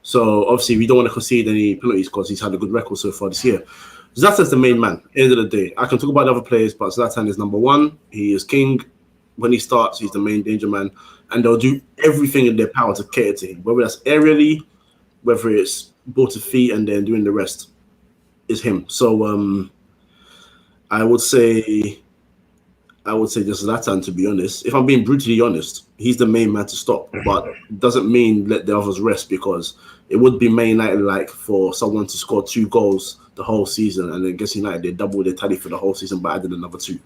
So obviously we don't want to concede any penalties because he's had a good record so far this year. Zlatan's the main man. End of the day, I can talk about the other players, but Zlatan is number one. He is king. When he starts, he's the main danger man, and they'll do everything in their power to cater to him, whether that's aerially, whether it's ball to feet, and then doing the rest is him. So I would say just Zlatan, to be honest. If I'm being brutally honest, he's the main man to stop, but it doesn't mean let the others rest, because it would be Man United like for someone to score 2 goals the whole season, and then against United they double their tally for the whole season by adding another 2. You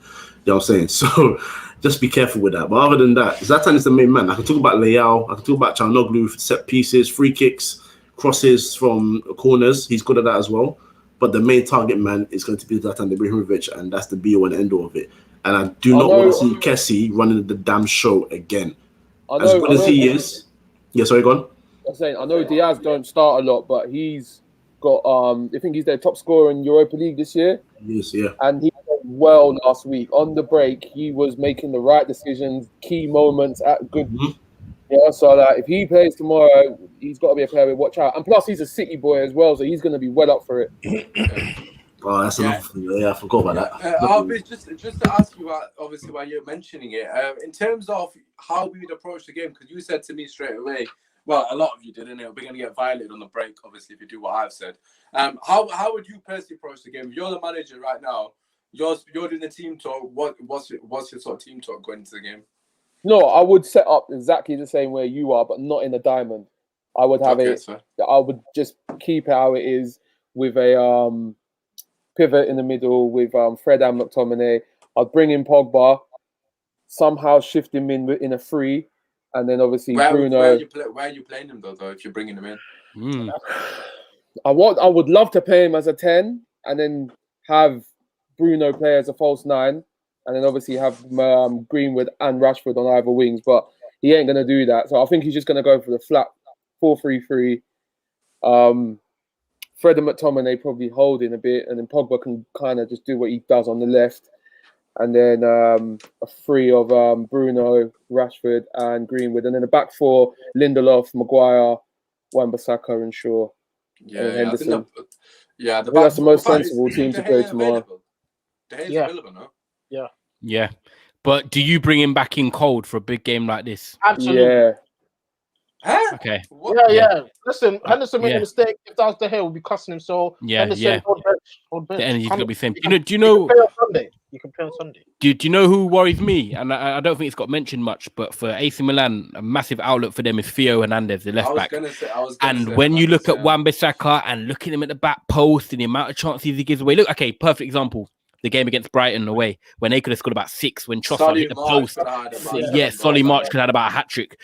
know what I'm saying? So just be careful with that. But other than that, Zlatan is the main man. I can talk about Leao, I can talk about Çalhanoğlu, set pieces, free kicks, crosses from corners. He's good at that as well. But the main target man is going to be Zlatan Ibrahimovic, and that's the be-all and end-all of it. And I do not want to see Kessie running the damn show again. As good as he is. Yeah, sorry, go on. I'm saying, I know Diaz don't start a lot, but he's got, I think he's their top scorer in Europa League this year. Yes, yeah. And he did well last week. On the break, he was making the right decisions, key moments at good. Yeah, so if he plays tomorrow, he's got to be a player we watch out. And plus, he's a City boy as well, so he's going to be well up for it. Oh, that's enough. Yeah, I forgot about that. Just to ask you, obviously, while you're mentioning it, in terms of how we would approach the game, because you said to me straight away, well, a lot of you did, innit? We're going to get violated on the break, obviously, if you do what I've said. How would you personally approach the game? You're the manager right now. You're doing the team talk. What's your sort of team talk going into the game? No, I would set up exactly the same way you are, but not in a diamond. I would have I would just keep it how it is with a pivot in the middle with Fred and McTominay. I'd bring in Pogba, somehow shift him in a 3, and then obviously Bruno. Where are you playing him though? If you're bringing him in, I would love to play him as a 10, and then have Bruno play as a false 9, and then obviously have Greenwood and Rashford on either wings. But he ain't gonna do that, so I think he's just gonna go for the flat 4-3-3. Fred and McTominay probably holding a bit, and then Pogba can kind of just do what he does on the left. And then a three of Bruno, Rashford, and Greenwood. And then a back four, Lindelof, Maguire, Wan-Bissaka, and Shaw. And Henderson. I think that's the most sensible team to play tomorrow. De Gea's available, no? Yeah. Yeah. But do you bring him back in cold for a big game like this? Absolutely. Yeah. Huh? Okay. Yeah. Listen, Henderson made a mistake. If that was De Gea, we'll be cussing him. So Henderson, hold bench. The energy's gonna be same. You can play on Sunday. Do you know who worries me? And I don't think it's got mentioned much, but for AC Milan, a massive outlet for them is Theo Hernandez, the left back. And when you look at Wan-Bissaka and look at him at the back post and the amount of chances he gives away, look, okay, perfect example. The game against Brighton away, when they could have scored about 6, when Trossard hit the post. Solly March could have had about a hat-trick.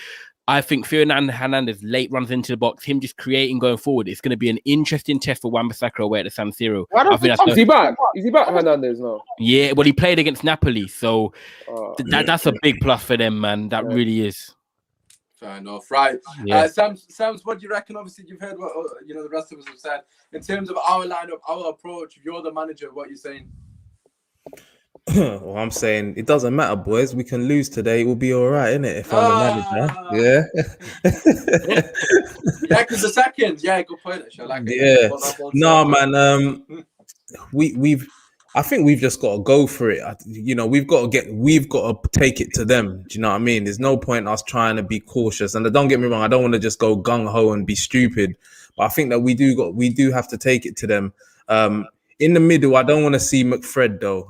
I think Theo Hernandez late runs into the box, him just creating going forward. It's going to be an interesting test for Wan-Bissaka away at the San Siro. Is he back? Is he back, Hernandez, now? Yeah, well, he played against Napoli, so that's a big plus for them, man. That really is. Fair enough, right? Yeah. Sams, what do you reckon? Obviously, you've heard what the rest of us have said in terms of our lineup, our approach. If you're the manager, what are you saying? Well, I'm saying it doesn't matter, boys. We can lose today. It will be all right, innit? If I'm the manager, because the second, good point. I like it. Yeah, no, man. I think we've just got to go for it. We've got to take it to them. Do you know what I mean? There's no point us trying to be cautious. And don't get me wrong, I don't want to just go gung ho and be stupid, but I think that we do have to take it to them. In the middle, I don't want to see McFred though.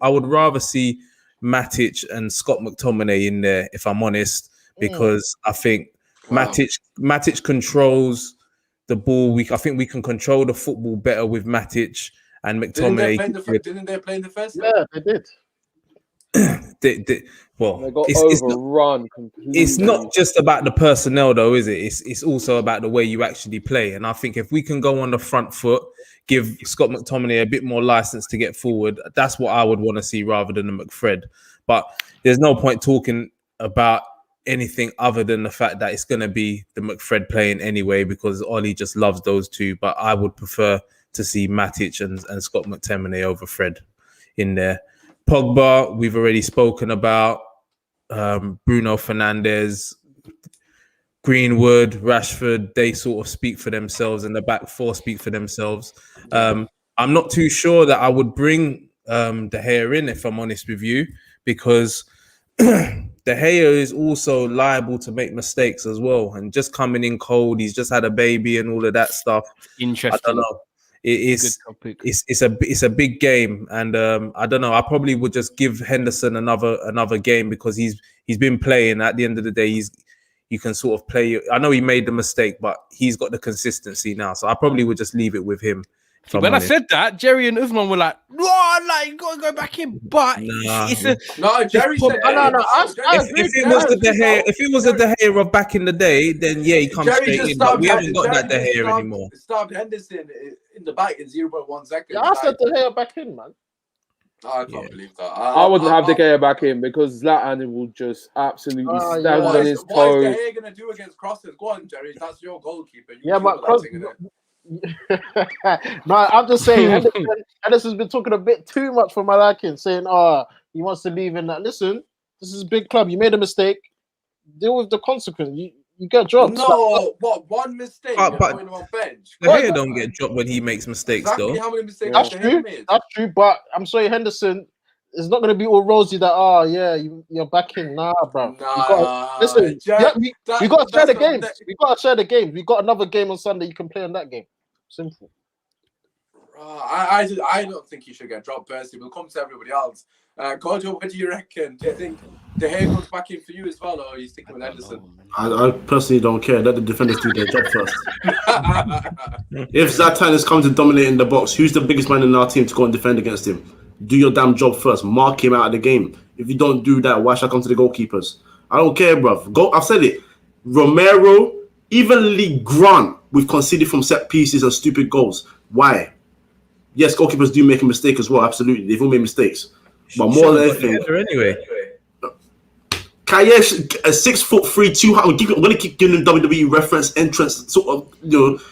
I would rather see Matic and Scott McTominay in there, if I'm honest, because I think Matic controls the ball. I think we can control the football better with Matic and McTominay. Didn't they play in the first? Yeah, they did. They got overrun completely. It's not just about the personnel though, is it? It's also about the way you actually play. And I think if we can go on the front foot, give Scott McTominay a bit more license to get forward, that's what I would want to see rather than the McFred. But there's no point talking about anything other than the fact that it's going to be the McFred playing anyway, because Ollie just loves those two. But I would prefer to see Matic and Scott McTominay over Fred in there. Pogba, we've already spoken about. Bruno Fernandes, Greenwood, Rashford, they sort of speak for themselves, and the back four speak for themselves. I'm not too sure that I would bring De Gea in, if I'm honest with you, because De Gea is also liable to make mistakes as well. And just coming in cold, he's just had a baby and all of that stuff. Interesting. I don't know. It's a big game, and I don't know. I probably would just give Henderson another game, because he's been playing. At the end of the day, you can sort of play. I know he made the mistake, but he's got the consistency now. So I probably would just leave it with him. When I said that, Jerry and Usmaan were like, "Oh, like you gotta go back in." But Jerry said, if it was a De Gea of back in the day, then he comes straight in. But we haven't got that De Gea anymore. Stopped Henderson in the back in 0.1 seconds. Yeah, I said De Gea back in, man. I can't believe that. I wouldn't have De Gea back in, because Zlatan will just absolutely stand on his toes. What is De Gea going to do against crosses? Go on, Jerry. That's your goalkeeper. No, I'm just saying, Henderson's been talking a bit too much for my liking, saying, he wants to leave in that. Listen, this is a big club. You made a mistake. Deal with the consequence. You get dropped. No, one mistake? You're putting him on bench. De Gea don't get dropped when he makes mistakes, though. How many mistakes That's true, but I'm sorry, Henderson, it's not going to be all rosy that, you're back in. Nah, bro. Listen, we got to share the games. We got to share the games. We got another game on Sunday. You can play on that game. Simple. I don't think he should get dropped, personally. We'll come to everybody else. Kojo, what do you reckon? Do you think De Gea comes back in for you as well, or are you sticking with Henderson? I personally don't care. Let the defenders do their job first. If Zlatan is coming to dominate in the box, who's the biggest man in our team to go and defend against him? Do your damn job first. Mark him out of the game. If you don't do that, why should I come to the goalkeepers? I don't care, bruv. I've said it. Romero, even Lee Grant, we've conceded from set pieces and stupid goals. Why? Yes, goalkeepers do make a mistake as well. Absolutely. They've all made mistakes. But more than anything... Anyway. Kayesh, a 6'3", 200. I'm gonna keep giving him WWE reference entrance, sort of,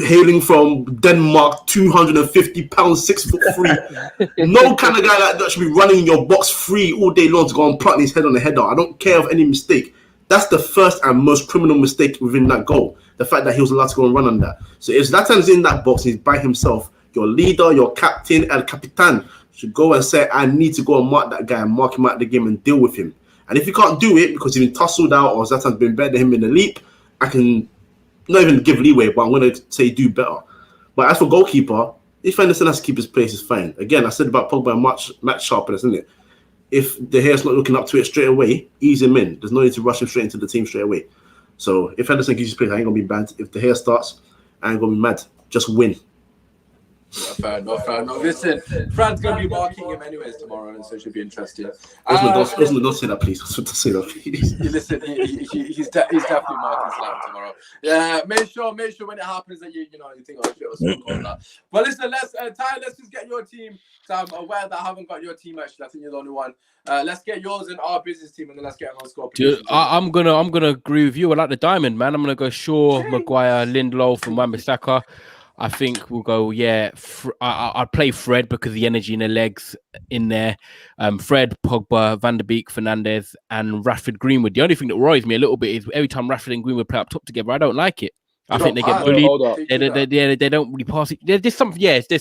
hailing from Denmark, 250 pounds, 6'3". No kind of guy like that should be running in your box free all day long to go and plant his head on the header. I don't care of any mistake. That's the first and most criminal mistake within that goal. The fact that he was allowed to go and run on that. So if Zlatan's in that box and he's by himself, your leader, your captain, El Capitan should go and say, I need to go and mark that guy and mark him out of the game and deal with him. And if you can't do it because he's been tussled out or Zlatan's been better than him in the leap, I can not even give leeway, but I'm going to say do better. But as for goalkeeper, if Henderson has to keep his place, it's fine. Again, I said about Pogba and match sharpness, isn't it? If De Gea's not looking up to it straight away, ease him in. There's no need to rush him straight into the team straight away. So if Henderson keeps his place, I ain't going to be bad. If De Gea starts, I ain't going to be mad. Just win. Yeah, fair enough. Listen, Fred's going to be marking him anyways tomorrow, and so it should be interesting. Don't say that, please. Don't say that, please. Listen, he's definitely marking Slam tomorrow. Yeah, make sure when it happens that you think, oh shit, what's going on that. But listen, Ty, let's just get your team. So I'm aware that I haven't got your team actually. I think you're the only one. Let's get yours and our business team, and then let's get on score. Dude, I'm gonna agree with you. I like the diamond, man. I'm gonna go Shaw, Maguire, Lindelof, and Wan-Bissaka. I think we'll go, I'd play Fred because the energy in the legs in there. Fred, Pogba, Van der Beek, Fernandes, and Rashford, Greenwood. The only thing that worries me a little bit is every time Rashford and Greenwood play up top together, I don't like it. I think they get bullied. They don't really pass it. There's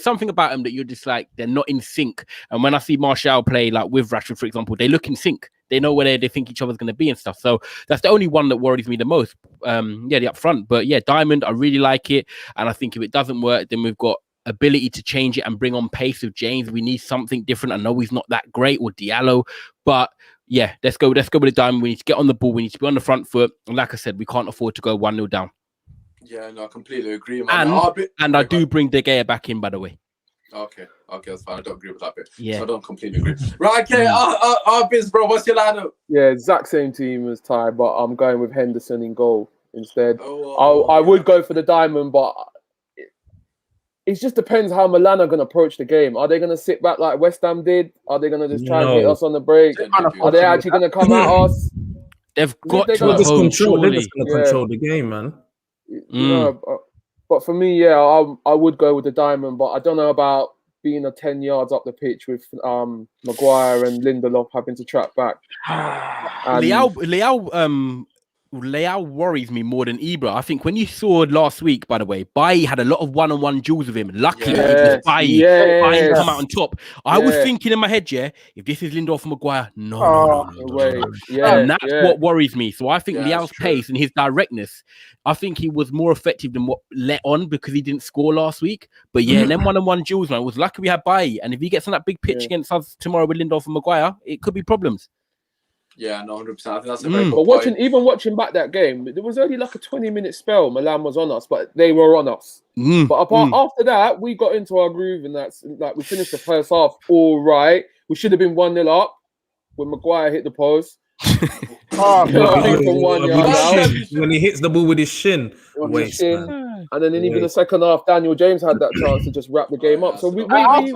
something about them that you're just like, they're not in sync. And when I see Martial play like with Rashford, for example, they look in sync. They know where they think each other's going to be and stuff. So that's the only one that worries me the most. The up front. But yeah, Diamond, I really like it. And I think if it doesn't work, then we've got ability to change it and bring on pace with James. We need something different. I know he's not that great, or Diallo, but yeah, let's go with the Diamond. We need to get on the ball. We need to be on the front foot. And like I said, we can't afford to go 1-0 down. Yeah, no, I completely agree, man. And I do bring De Gea back in, by the way. Okay, that's fine. I don't agree with that bit. Yeah. So I don't completely agree. Right, okay, our biz, bro. What's your lineup? Yeah, exact same team as Ty, but I'm going with Henderson in goal instead. I would go for the diamond, but it just depends how Milan are going to approach the game. Are they going to sit back like West Ham did? Are they going to just try and hit us on the break? Are they actually going to come at us? They've got to They're just going to control the game, man. But for me, yeah, I would go with the diamond, but I don't know about being 10 yards up the pitch with Maguire and Lindelof having to track back. Leao worries me more than Ibra. I think when you saw last week, by the way, Bailly had a lot of one-on-one duels with him. Luckily, it was Bailly come out on top. I was thinking in my head, if this is Lindelof and Maguire, no. And that's what worries me. So I think Leao's pace and his directness, I think he was more effective than what let on because he didn't score last week. But them one-on-one duels, man, it was lucky we had Bailly. And if he gets on that big pitch against us tomorrow with Lindelof and Maguire, it could be problems. Yeah, no, 100%. I think that's a very good But point. watching back that game, there was only like a 20-minute spell. Milan was on us, but they were on us. But after that, we got into our groove, and that's like we finished the first half all right. We should have been 1-0 up when Maguire hit the post. From 1 yard out. When he hits the ball with his shin. And then even the second half, Daniel James had that chance to just wrap the game up. So we James,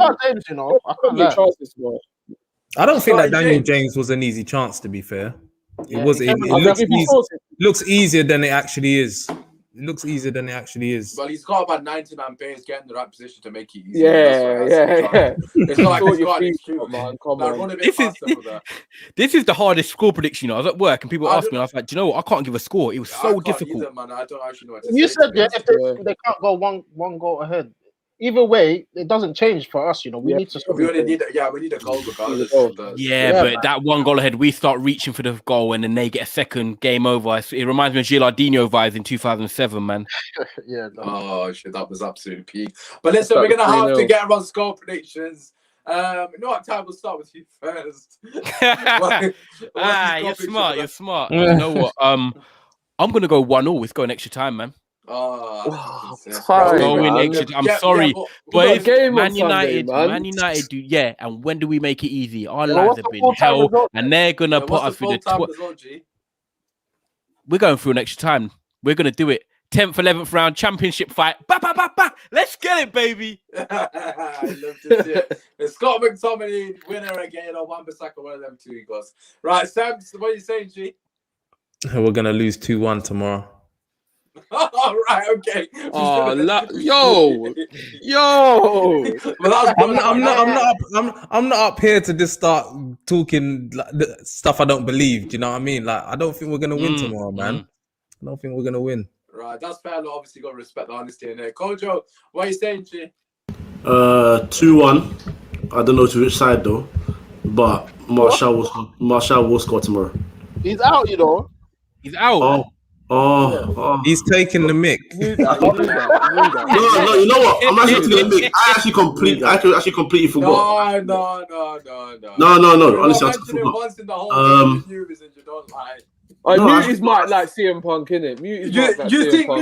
I don't think that Daniel James was an easy chance, to be fair. It looks easier than it actually is. Well, he's got about 99 pace, getting the right position to make it easy. Yeah. It's not like he's got an extreme, man. Come on. This is the hardest score prediction. I was at work and people asked me, and I was like, do you know what? I can't give a score. It was so difficult. Either, man. I don't actually know what to You say. said if they can't go one goal ahead. Either way, it doesn't change for us. We need to. We need a goal regardless. But that one goal ahead, we start reaching for the goal, and then they get a second game over. It reminds me of Gilardino vibes in 2007, man. Oh shit, that was absolutely peak. But listen, we're gonna have to get around score predictions. You know what, Time? We'll start with you first. You're smart. You know what? I'm gonna go 1-0. Let's go in extra time, man. I'm sorry, but it's Man United. Man United do, and when do we make it easy? Our lives have been hell, and they're gonna put us through the. We're going through an extra time. We're gonna do it. 10th, 11th round championship fight. Ba, ba, ba, ba. Let's get it, baby. I love to see it. It's Scott McTominay, winner again, or Wan-Bissaka, one of them two he goes. Right, Sam, what are you saying, G? We're gonna lose 2-1 tomorrow. All right, okay. Oh, yo. I'm not up here to just start talking like, the stuff I don't believe. Do you know what I mean? Like, I don't think we're gonna win tomorrow, man. I don't think we're gonna win. Right, that's fair. Obviously, got to respect the honesty in there. Kojo, what are you saying, G? 2-1. I don't know to which side though, but Marshall will score tomorrow. He's out, you know. He's out. Oh. He's taking the mic. No, you know what? I'm actually taking the mic. I actually completely forgot. No. Honestly, I forgot. Once in the whole viewers and you don't lie. Mute is Mike like CM Punk, innit? Mute is Mike like CM Punk,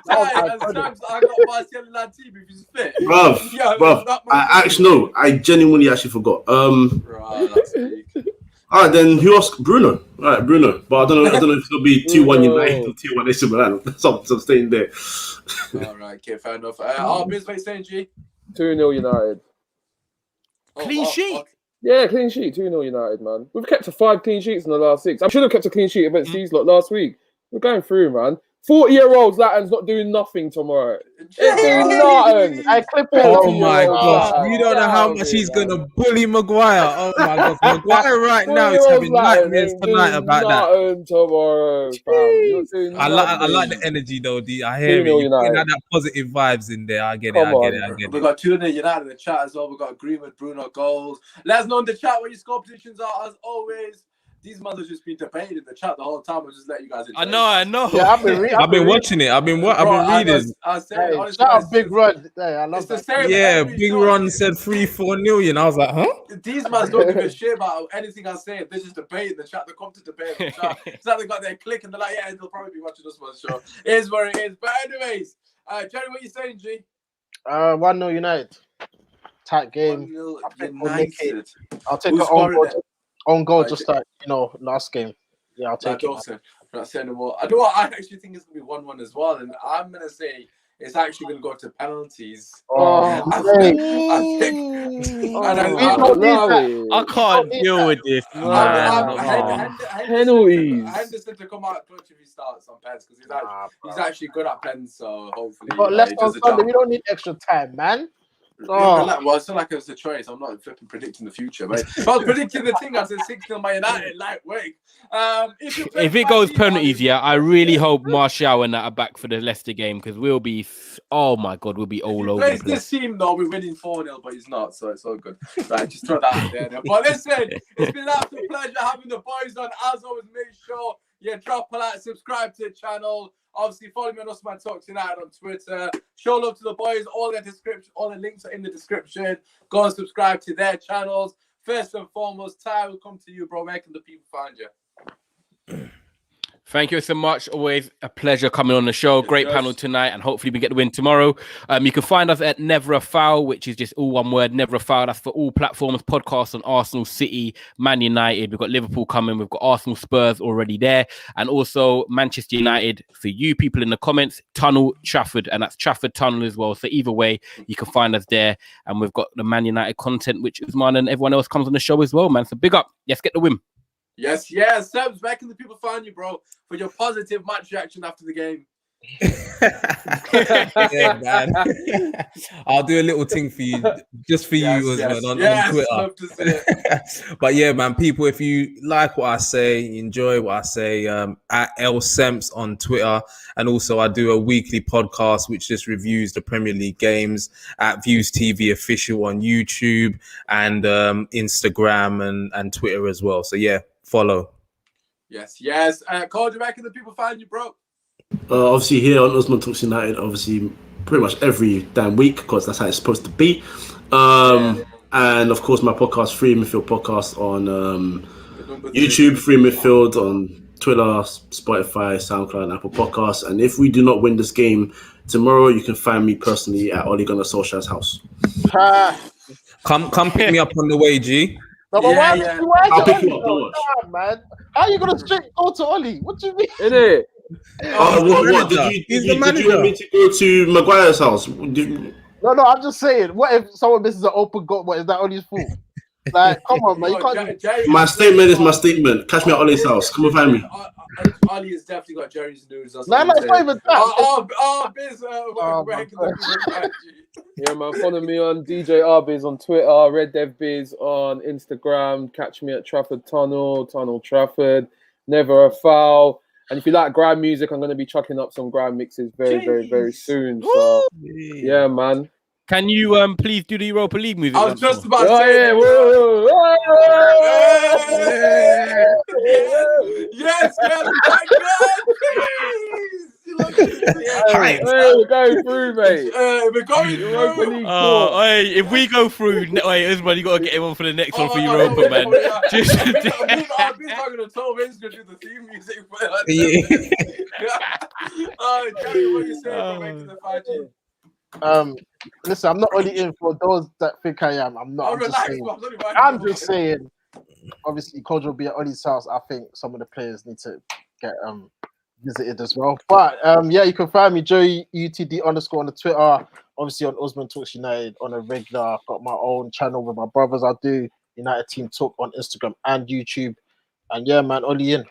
I got Marcel Latibi if he's fit. Bruv, I genuinely actually forgot. Right, that's big. All right, then who else? Bruno. All right, Bruno. But I don't know if it'll be 2-1 United or 2-1 AC Milan. So I'm staying there. All right, okay, fair enough. Biz, what you saying, G? 2-0 United. Clean sheet. Okay. Yeah, clean sheet. 2-0 United, man. We've kept to 5 clean sheets in the last 6. I should have kept a clean sheet against these lot last week. We're going through, man. 40-year-old Zlatan's not doing nothing tomorrow. It's doing nothing. I clip it. Oh my gosh. You don't know how much he's going to bully Maguire. Oh my gosh. Maguire right now is having nightmares tonight about that. Tomorrow, I like the energy though, D. I hear it. You have that positive vibes in there. I get it. We've got 2-0 United in the chat as well. We've got agreement with Bruno goals. Let us know in the chat what your score predictions are as always. These mothers just been debating in the chat the whole time. I'll just let you guys enjoy. I know. Yeah, I've been watching it. I've been reading. I said, honestly, shout out Big Run. Hey, I love that. Yeah, Big Ron said 3-4 and I was like, huh? These man don't give a shit about anything I say. They just debate in the chat. They come to debate in the chat. It's like they got their click and they're like, yeah, they'll probably be watching this one show. It is what it is. But anyways, Jerry, what you saying, G? 1-0 United. Tight game. United. I'll take an own goal just like, last game. Yeah, I'll take it. Not saying no more. I know what I actually think it's going to be 1-1 as well. And I'm going to say it's actually going to go to penalties. I can't deal with this. Penalties. Henderson to come out clutch if he starts on pens because he's actually good at pens. So hopefully, but left on Sunday, we don't need extra time, man. Well, it's not like it was a choice. I'm not flipping predicting the future, but if I was predicting the thing, I said 6-0 Man United, lightweight. If it goes penalties, I really hope Martial and that are back for the Leicester game because we'll be, oh my God, we'll be all over. This team, though, we're winning 4-0, but he's not, so it's all good. Right, just throw that out there. But listen, it's been an absolute pleasure having the boys on. As always, make sure you drop a like, subscribe to the channel. Obviously, follow me on Usmaan Talks United on Twitter. Show love to the boys. All the links are in the description. Go and subscribe to their channels. First and foremost, Ty, will come to you, bro. Where can the people find you? Thank you so much. Always a pleasure coming on the show. Great panel tonight, and hopefully we get the win tomorrow. You can find us at Never a Foul, which is just all one word, Never a Foul. That's for all platforms, podcasts on Arsenal, City, Man United. We've got Liverpool coming. We've got Arsenal, Spurs already there. And also Manchester United for you people in the comments, Tunnel, Trafford, and that's Trafford Tunnel as well. So either way, you can find us there. And we've got the Man United content, which Usmaan and everyone else comes on the show as well, man. So big up. Let's get the win. Yes. Sebs, where can the people find you, bro, for your positive match reaction after the game? Yeah, man. I'll do a little thing for you, just for you as well on Twitter. Love to see it. But yeah, man, people, if you like what I say, enjoy what I say, at LSemps on Twitter, and also I do a weekly podcast which just reviews the Premier League games at Views TV Official on YouTube and Instagram and Twitter as well. So yeah, follow. Yes. Cody, where can the people find you, bro? Obviously here on Usmaan Talks United, obviously pretty much every damn week because that's how it's supposed to be. And of course my podcast, Free Midfield Podcast on YouTube, Free Midfield on Twitter, Spotify, SoundCloud, and Apple Podcasts. And if we do not win this game tomorrow, you can find me personally at Ole Gunnar Solskjaer's house. Come pick me up on the way, G. No, but why I'll pick you up, don't watch. Man. How are you gonna straight go to Oli? What do you mean? Innit? What did you want me to go to Maguire's house? No, I'm just saying. What if someone misses an open goal? What is that on his fault? Like, come on, man. You can't. My statement is my statement. Catch me at Ollie's house. Come and find me. Ali has definitely got Jerry's news. No, it's not even that. Biz, yeah, man. Follow me on DJ Rbiz on Twitter, Red Dev Biz on Instagram. Catch me at Trafford Tunnel Trafford. Never a Foul. And if you like grime music, I'm going to be chucking up some grime mixes very soon. So, yeah, man. Can you please do the Europa League music? I was just about to say yes, my God. Hey, we're going through, mate. We're going through. Hey, if we go through, Usmaan, you got to get him on for the next one for Europa, man. I'm going to tell him he's going to do the theme music for that. Jerry, what are you saying for making the 5G? Listen, I'm not only in for those that think I am. I'm not. I'm just saying. Obviously, Kojo will be at Ollie's house. I think some of the players need to get visited as well. But yeah, you can find me Joey UTD_ on the Twitter. Obviously on Usmaan Talks United on a regular. I've got my own channel with my brothers. I do United Team Talk on Instagram and YouTube. And yeah, man, Ollie in.